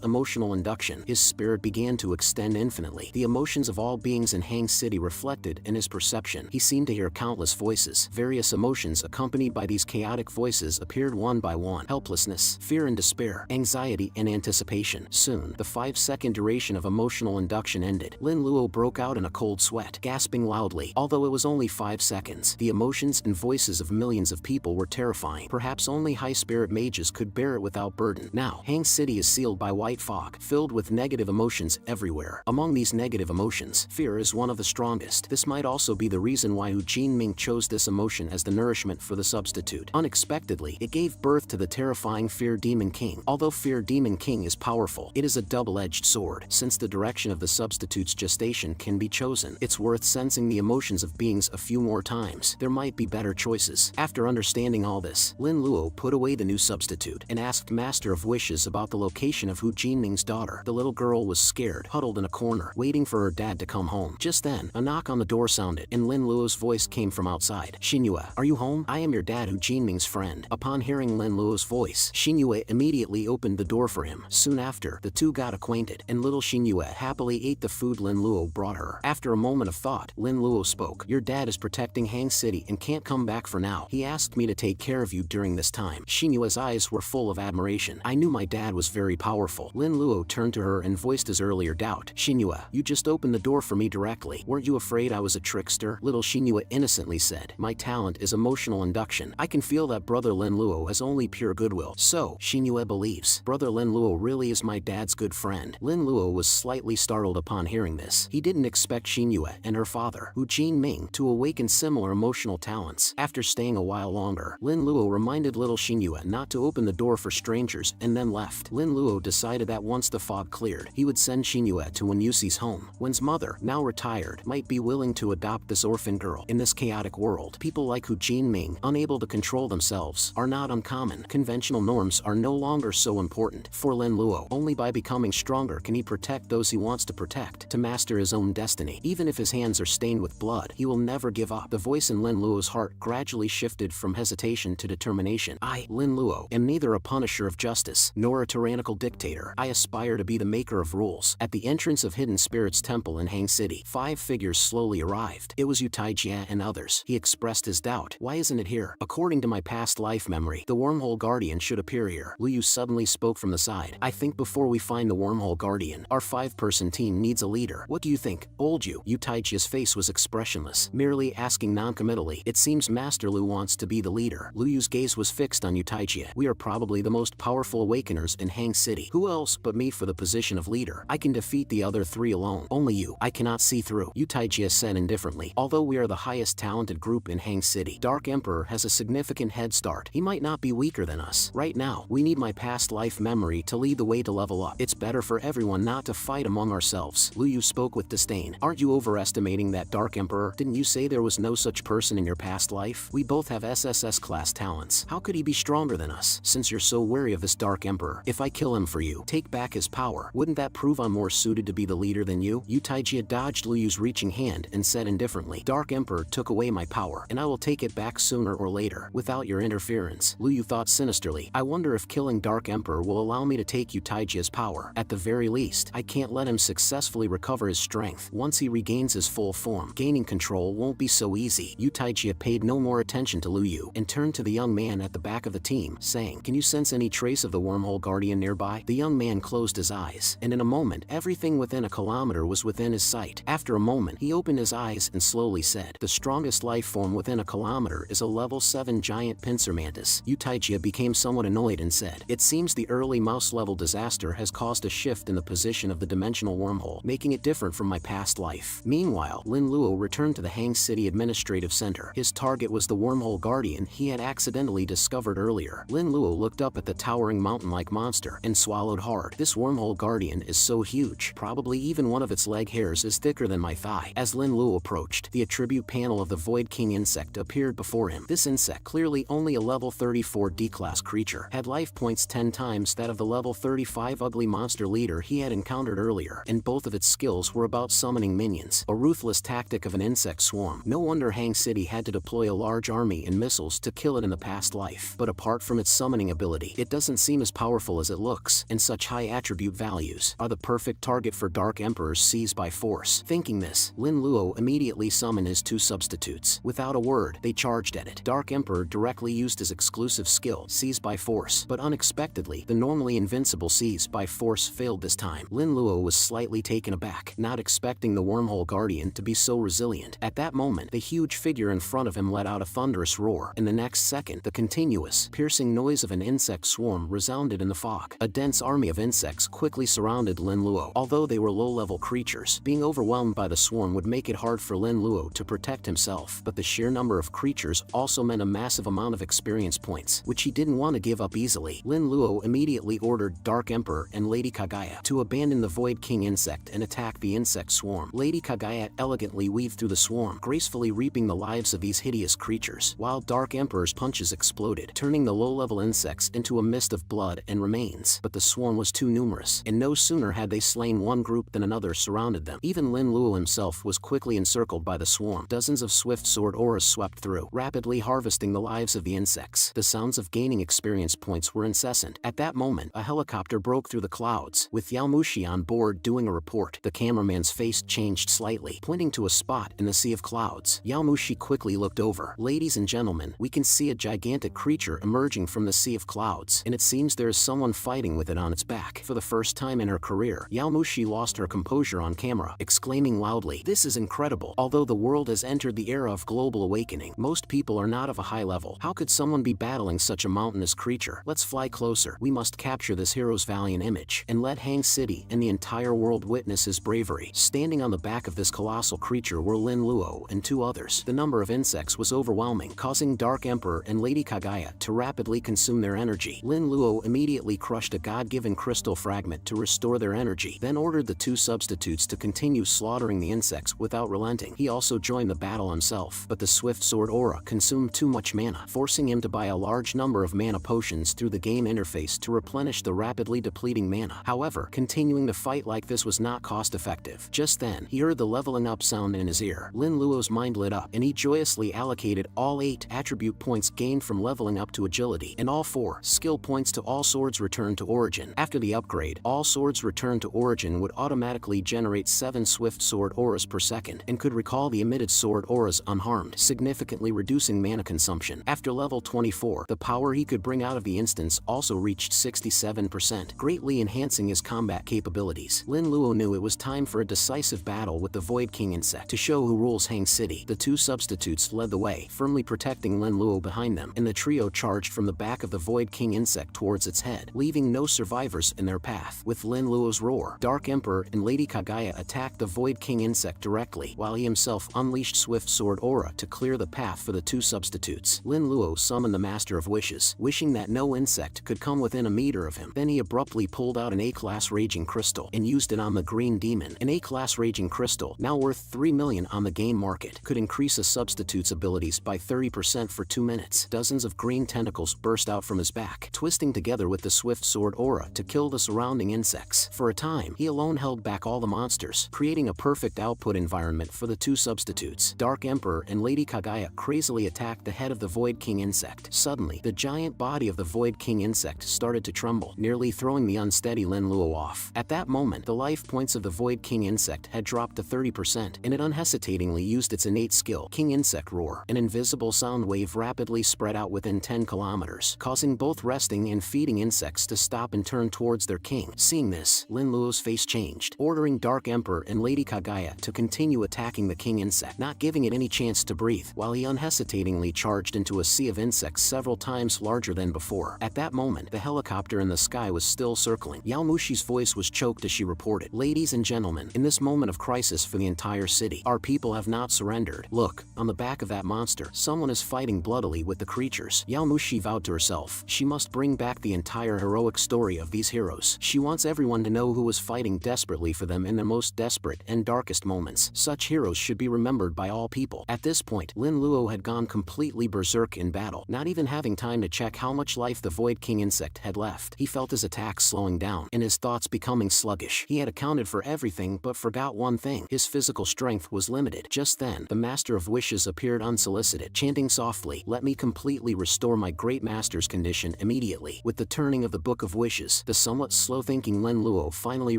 Emotional Induction. His spirit began to extend infinitely. The emotions of all beings in Hang City reflected in his perception. He seemed to hear countless voices. Various emotions accompanied by these chaotic voices appeared one by one. Helplessness, fear and despair, anxiety and anticipation. Soon, the 5-second duration of emotional induction ended. Lin Luo broke out in a cold sweat, gasping loudly. Although it was only 5 seconds, the emotions and voices of millions of people were terrifying. Perhaps only high-spirit mages could bear it without burden. Now, Hang City is sealed by white fog, filled with negative emotions everywhere. Among these negative emotions, fear is one of the strongest. This might also be the reason why Hu Jinming chose this emotion as the nourishment for the substitute. Unexpectedly, it gave birth to the terrifying Fear Demon King. Although Fear Demon King is powerful, it is a double-edged sword. Since the direction of the substitute's gestation can be chosen, it's worth sensing the emotions of beings a few more times. There might be better choices. After understanding all this, Lin Luo put away the new substitute and asked Master of Wishes about the location of Hu Jinming's daughter. The little girl was scared, huddled in a corner, waiting for her dad to come home. Just then, a knock on the door sounded, and Lin Luo's voice came from outside. Xinyue, are you home? I am your dad, Hu Jinming's friend. Upon hearing Lin Luo's voice, Xinyue immediately opened the door for him. Soon after, the two got acquainted, and little Xinyue happily ate the food Lin Luo brought her. After a moment of thought, Lin Luo spoke. Your dad is protecting Hang City and can't come back for now. He asked me to take care of you during this time. Xinyue's eyes were full of admiration. I knew my dad was very powerful. Lin Luo turned to her and voiced his earlier doubt. Xinyue, you just opened the door for me directly. Weren't you afraid I was a trickster? Little Xinyue innocently said. My talent is emotional induction. I can feel that brother Lin Luo has only pure goodwill. So, Xinyue believes. Brother Lin Luo really is my dad's good friend. Lin Luo was slightly startled upon hearing this. He didn't expect Xinyue and her father, Hu Jinming, to awaken similar emotional talents. After staying a while longer, Lin Luo reminded little Xinyue not to open the door for strangers and then left. Lin Luo decided that once the fog cleared, he would send Xinyue to Wen Yuxi's home. Wen's mother, now retired, might be willing to adopt this orphan girl. In this chaotic world, people like Hu Jinming, unable to control themselves, are not uncommon. Conventional norms are no longer so important. For Lin Luo, only by becoming stronger can he protect those he wants to protect, to master his own destiny. Even if his hands are stained with blood, he will never give up. The voice in Lin Luo's heart gradually shifted from hesitation to determination. I, Lin Luo, am neither a punisher of justice, nor a tyrannical dictator. I aspire to be the maker of rules. At the entrance of Hidden Spirits Temple in Hang City, 5 figures figures slowly arrived. It was Utaijia and others. He expressed his doubt. Why isn't it here? According to my past life memory, the wormhole guardian should appear here. Liu suddenly spoke from the side. I think before we find the wormhole guardian, our 5-person team needs a leader. What do you think, old you? Utaijia's face was expressionless, merely asking non-committally. It seems Master Liu wants to be the leader. Liu's gaze was fixed on Utaijia. We are probably the most powerful awakeners in Hang City. Who else but me for the position of leader? I can defeat the other 3 alone. Only you. I cannot see through, Utaijia said indifferently. Although we are the highest talented group in Hang City, Dark Emperor has a significant head start. He might not be weaker than us. Right now, we need my past life memory to lead the way to level up. It's better for everyone not to fight among ourselves. Liu spoke with disdain. Aren't you overestimating that Dark Emperor? Didn't you say there was no such person in your past life? We both have SSS class talents. How could he be stronger than us? Since you're so wary of this Dark Emperor, if I kill him for you, take back his power, wouldn't that prove I'm more suited to be the leader than you? Utaijia dodged Liu's reaching hand and said indifferently, Dark Emperor took away my power, and I will take it back sooner or later, without your interference. Liu thought sinisterly. I wonder if killing Dark Emperor will allow me to take Utaijia's power. At the very least, I can't let him successfully recover his strength. Once he regains his full form, gaining control won't be so easy. Utaijia paid no more attention to Liu and turned to the young man at the back of the team, saying, Can you sense any trace of the wormhole guardian nearby? The young man closed his eyes, and in a moment, everything within a kilometer was within his sight. After a moment, he opened his eyes and slowly said, The strongest life form within a kilometer is a level 7 giant pincer mantis. Utaijia became somewhat annoyed and said, It seems the early mouse-level disaster has caused a shift in the position of the dimensional wormhole, making it different from my past life. Meanwhile, Lin Luo returned to the Hang City Administrative Center. His target was the wormhole guardian he had accidentally discovered earlier. Lin Luo looked up at the towering mountain-like monster and swallowed hard. This wormhole guardian is so huge, probably even one of its leg hairs is thicker than my thigh. As Lin Luo approached, the attribute panel of the Void King insect appeared before him. This insect, clearly only a level 34 D-class creature, had life points 10 times that of the level 35 ugly monster leader he had encountered earlier, and both of its skills were about summoning minions, a ruthless tactic of an insect swarm. No wonder Hang City had to deploy a large army and missiles to kill it in the past life. But apart from its summoning ability, it doesn't seem as powerful as it looks, and such high attribute values are the perfect target for Dark Emperor's seize by force. Thinking this, Lin Luo immediately summoned his 2 substitutes. Without a word, they charged at it. Dark Emperor directly used his exclusive skill, seize by force, but unexpectedly, the normally invincible seize by force failed this time. Lin Luo was slightly taken aback, not expecting the wormhole guardian to be so resilient. At that moment, the huge figure in front of him let out a thunderous roar, and the next second, the continuous, piercing noise of an insect swarm resounded in the fog. A dense army of insects quickly surrounded Lin Luo. Although they were low-level creatures, being overwhelmed by the swarm would make it hard for Lin Luo to protect himself, but the sheer number of creatures also meant a massive amount of experience points, which he didn't want to give up easily. Lin Luo immediately ordered Dark Emperor and Lady Kagaya to abandon the Void King insect and attack the insect swarm. Lady Kagaya elegantly weaved through the swarm, gracefully reaping the lives of these hideous creatures, while Dark Emperor's punches exploded, turning the low-level insects into a mist of blood and remains. But the swarm was too numerous, and no sooner had they slain one group than another surrounded them. Even Lin Luo himself was quickly encircled by the swarm. Dozens of swift sword auras swept through, rapidly harvesting the lives of the insects. The sounds of gaining experience points were incessant. At that moment, a helicopter broke through the clouds, with Yao Mushi on board doing a report. The cameraman's face changed slightly, pointing to a spot in the sea of clouds. Yao Mushi quickly looked over. Ladies and gentlemen, we can see a gigantic creature emerging from the sea of clouds, and it seems there is someone fighting with it on its back. For the first time in her career, Yao Mushi lost her composure on camera, exclaiming loudly, This is incredible. Although the world has entered the era of global awakening, most people are not of a high level. How could someone be battling such a mountainous creature? Let's fly closer. We must capture this hero's valiant image, and let Hang City and the entire world witness his bravery. Standing on the back of this colossal creature were Lin Luo and 2 others. The number of insects was overwhelming, causing Dark Emperor and Lady Kagaya to rapidly consume their energy. Lin Luo immediately crushed a god-given crystal fragment to restore their energy, then ordered the 2 substitutes to continue slaughtering the insects without relenting. He also joined the battle himself, but the swift sword aura consumed too much mana, forcing him to buy a large number of mana potions through the game interface to replenish the rapidly depleting mana. However, continuing the fight like this was not cost-effective. Just then, he heard the leveling up sound in his ear. Lin Luo's mind lit up, and he joyously allocated all 8 attribute points gained from leveling up to agility, and all 4 skill points to all swords returned to origin. After the upgrade, all swords returned to origin would automatically generate 7 swift sword auras auras per second and could recall the emitted sword auras unharmed, significantly reducing mana consumption. After level 24, the power he could bring out of the instance also reached 67%, greatly enhancing his combat capabilities. Lin Luo knew it was time for a decisive battle with the Void King insect. To show who rules Hang City, the two substitutes led the way, firmly protecting Lin Luo behind them, and the trio charged from the back of the Void King insect towards its head, leaving no survivors in their path. With Lin Luo's roar, Dark Emperor and Lady Kagaya attacked the Void King insect directly, while he himself unleashed Swift Sword Aura to clear the path for the two substitutes. Lin Luo summoned the Master of Wishes, wishing that no insect could come within a meter of him. Then he abruptly pulled out an A-class Raging Crystal and used it on the Green Demon. An A-class Raging Crystal, now worth 3 million on the game market, could increase a substitute's abilities by 30% for 2 minutes. Dozens of green tentacles burst out from his back, twisting together with the Swift Sword Aura to kill the surrounding insects. For a time, he alone held back all the monsters, creating a perfect output environment for the two substitutes. Dark Emperor and Lady Kagaya crazily attacked the head of the Void King insect. Suddenly, the giant body of the Void King insect started to tremble, nearly throwing the unsteady Lin Luo off. At that moment, the life points of the Void King insect had dropped to 30%, and it unhesitatingly used its innate skill, King Insect Roar. An invisible sound wave rapidly spread out within 10 kilometers, causing both resting and feeding insects to stop and turn towards their king. Seeing this, Lin Luo's face changed, ordering Dark Emperor and Lady Kagaya to continue attacking the king insect, not giving it any chance to breathe, while he unhesitatingly charged into a sea of insects several times larger than before. At that moment, the helicopter in the sky was still circling. Yao Mushi's voice was choked as she reported, "Ladies and gentlemen, in this moment of crisis for the entire city, our people have not surrendered. Look, on the back of that monster, someone is fighting bloodily with the creatures." Yao Mushi vowed to herself, she must bring back the entire heroic story of these heroes. She wants everyone to know who was fighting desperately for them in their most desperate and darkest moments. Such heroes should be remembered by all people. At this point, Lin Luo had gone completely berserk in battle, not even having time to check how much life the Void King insect had left. He felt his attacks slowing down, and his thoughts becoming sluggish. He had accounted for everything but forgot one thing: his physical strength was limited. Just then, the Master of Wishes appeared unsolicited, chanting softly, "Let me completely restore my great master's condition immediately." With the turning of the Book of Wishes, the somewhat slow-thinking Lin Luo finally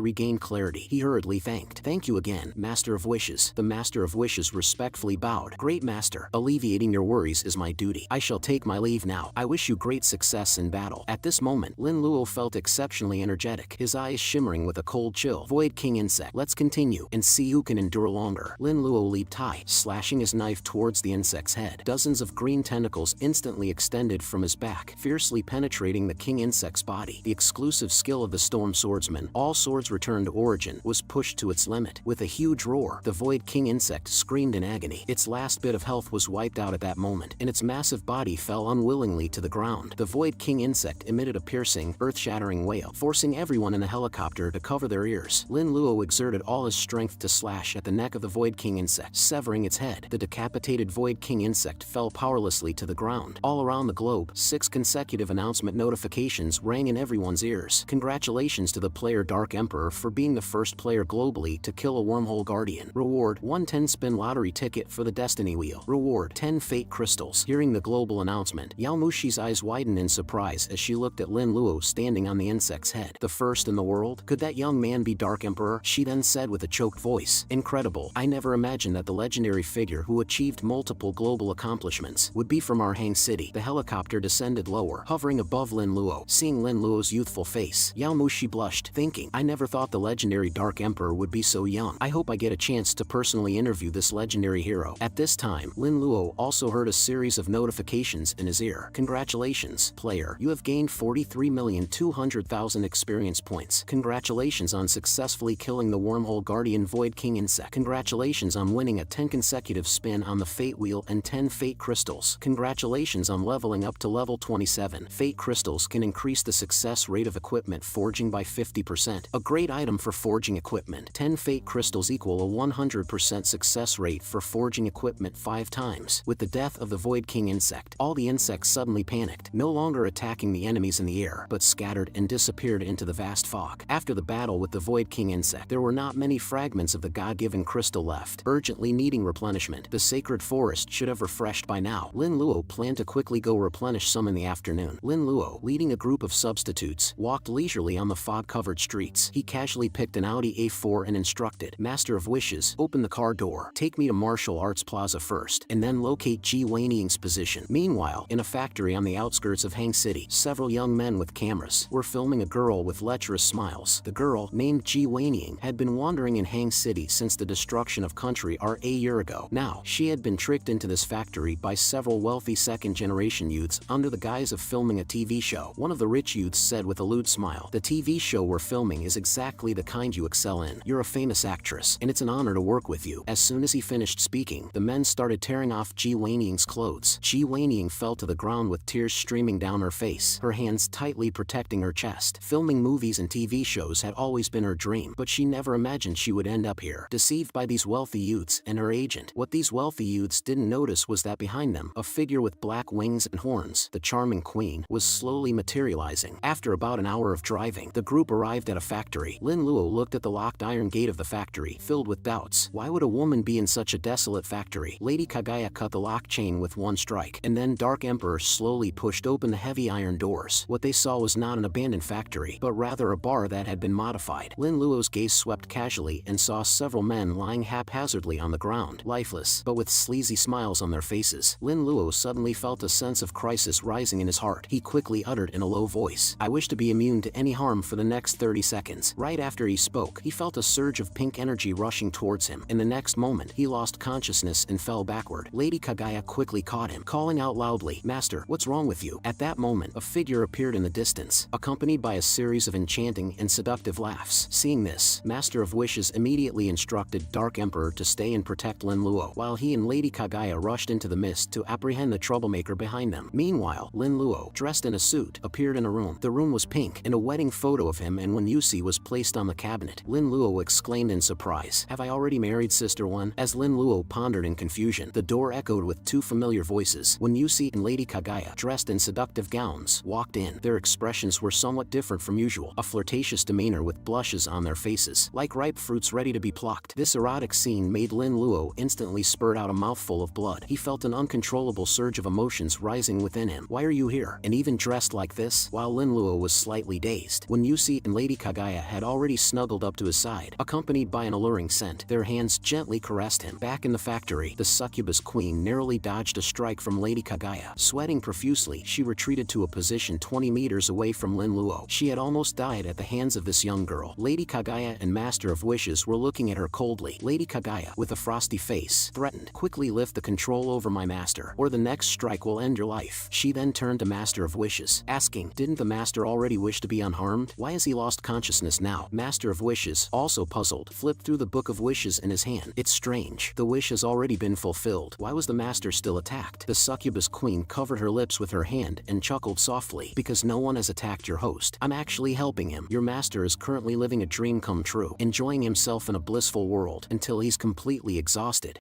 regained clarity. He hurriedly thanked, "Thank you again, Master of Wishes." The Master of Wishes respectfully bowed. "Great Master, alleviating your worries is my duty. I shall take my leave now. I wish you great success in battle." At this moment, Lin Luo felt exceptionally energetic, his eyes shimmering with a cold chill. "Void King insect, let's continue and see who can endure longer." Lin Luo leaped high, slashing his knife towards the insect's head. Dozens of green tentacles instantly extended from his back, fiercely penetrating the king insect's body. The exclusive skill of the Storm Swordsman, all swords return to origin, was pushed to its limit. With a huge roar, the Void King insect screamed in agony. Its last bit of health was wiped out at that moment, and its massive body fell unwillingly to the ground. The Void King insect emitted a piercing, earth-shattering wail, forcing everyone in the helicopter to cover their ears. Lin Luo exerted all his strength to slash at the neck of the Void King insect, severing its head. The decapitated Void King insect fell powerlessly to the ground. All around the globe, 6 consecutive announcement notifications rang in everyone's ears. Congratulations to the player Dark Emperor for being the first player globally to kill a Wormhole Guardian. Reward: 1 10-spin lottery ticket for the Destiny Wheel. Reward: 10 Fate Crystals. Hearing the global announcement, Yao Mushi's eyes widened in surprise as she looked at Lin Luo standing on the insect's head. The first in the world? Could that young man be Dark Emperor? She then said with a choked voice, "Incredible. I never imagined that the legendary figure who achieved multiple global accomplishments would be from our Hang City." The helicopter descended lower, hovering above Lin Luo. Seeing Lin Luo's youthful face, Yao Mushi blushed, thinking, "I never thought the legendary Dark Emperor would be so young. I hope I get a chance to personally interview this legendary hero." At this time, Lin Luo also heard a series of notifications in his ear. "Congratulations, player. You have gained 43,200,000 experience points. Congratulations on successfully killing the Wormhole Guardian Void King insect. Congratulations on winning a 10 consecutive spin on the Fate Wheel and 10 Fate Crystals. Congratulations on leveling up to level 27. Fate Crystals can increase the success rate of equipment forging by 50%. A great item for forging equipment. 10 Fate Crystals equal a 100% success rate for forging equipment 5 times. With the death of the Void King insect, all the insects suddenly panicked, no longer attacking the enemies in the air, but scattered and disappeared into the vast fog. After the battle with the Void King insect, there were not many fragments of the God-given crystal left, urgently needing replenishment. The sacred forest should have refreshed by now. Lin Luo planned to quickly go replenish some in the afternoon. Lin Luo, leading a group of substitutes, walked leisurely on the fog-covered streets. He casually picked an Audi A4 and instructed, "Master of Wishes, open the car door. Take me to Martial Arts Plaza first, and then locate Ji Waning's position. Meanwhile, in a factory on the outskirts of Hang City, several young men with cameras were filming a girl with lecherous smiles. The girl, named Ji Waning, had been wandering in Hang City since the destruction of country a year ago. Now, she had been tricked into this factory by several wealthy second-generation youths under the guise of filming a TV show. One of the rich youths said with a lewd smile, "The TV show we're filming is exactly the kind you excel in. You're a famous actress, and it's an honor to work with you." As soon as he finished speaking, the men started tearing off Ji Waning's clothes. Ji Waning fell to the ground with tears streaming down her face, her hands tightly protecting her chest. Filming movies and TV shows had always been her dream, but she never imagined she would end up here, deceived by these wealthy youths and her agent. What these wealthy youths didn't notice was that behind them, a figure with black wings and horns, the charming queen, was slowly materializing. After about an hour of driving, the group arrived at a factory. Lin Luo looked at the locked iron gate of the factory, filled with doubts. Why would a woman be in such a desolate factory? Lady Kagaya cut the lock chain with one strike, and then Dark Emperor slowly pushed open the heavy iron doors. What they saw was not an abandoned factory, but rather a bar that had been modified. Lin Luo's gaze swept casually and saw several men lying haphazardly on the ground, lifeless, but with sleazy smiles on their faces. Lin Luo suddenly felt a sense of crisis rising in his heart. He quickly uttered in a low voice, "I wish to be immune to any harm for the next 30 seconds. Right after he spoke, he felt a surge of pink energy rushing towards him. In the next moment, he lost consciousness and fell backward. Lady Kagaya quickly caught him, calling out loudly, "Master, what's wrong with you?" At that moment, a figure appeared in the distance, accompanied by a series of enchanting and seductive laughs. Seeing this, Master of Wishes immediately instructed Dark Emperor to stay and protect Lin Luo, while he and Lady Kagaya rushed into the mist to apprehend the troublemaker behind them. Meanwhile, Lin Luo, dressed in a suit, appeared in a room. The room was pink, and a wedding photo of him and Wen Yusi was placed on the cabinet. Lin Luo exclaimed in surprise, "Have I already married Sister Wen?" As Lin Luo pondered in confusion, the door echoed with two familiar voices. Wen Yusi and Lady Kagaya, dressed in seductive gowns, walked in. Their expressions were somewhat different from usual, a flirtatious demeanor with blushes on their faces, like ripe fruits ready to be plucked. This erotic scene made Lin Luo instantly spurt out a mouthful of blood. He felt an uncontrollable surge of emotions rising within him. "Why are you here? And even dressed like this?" While Lin Luo was slightly dazed, Wen Yusi and Lady Kagaya had already snuggled up to his side, accompanied by an alluring scent. Their hands gently caressed him. Back in the factory, the succubus queen narrowly dodged a strike from Lady Kagaya. Sweating profusely, she retreated to a position 20 meters away from Lin Luo. She had almost died at the hands of this young girl. Lady Kagaya and Master of Wishes were looking at her coldly. Lady Kagaya, with a frosty face, threatened, "Quickly lift the control over my master, or the next strike will end your life." She then turned to Master of Wishes, asking, "Didn't the master already wish to be unharmed? Why has he lost consciousness now?" Master of Wishes, also puzzled, flipped through the Book of Wishes in his hand. "It's strange. The wish has already been fulfilled. Why was the master still attacked?" The succubus queen covered her lips with her hand and chuckled softly, "Because no one has attacked your host. I'm actually helping him. Your master is currently living a dream come true, enjoying himself in a blissful world until he's completely exhausted.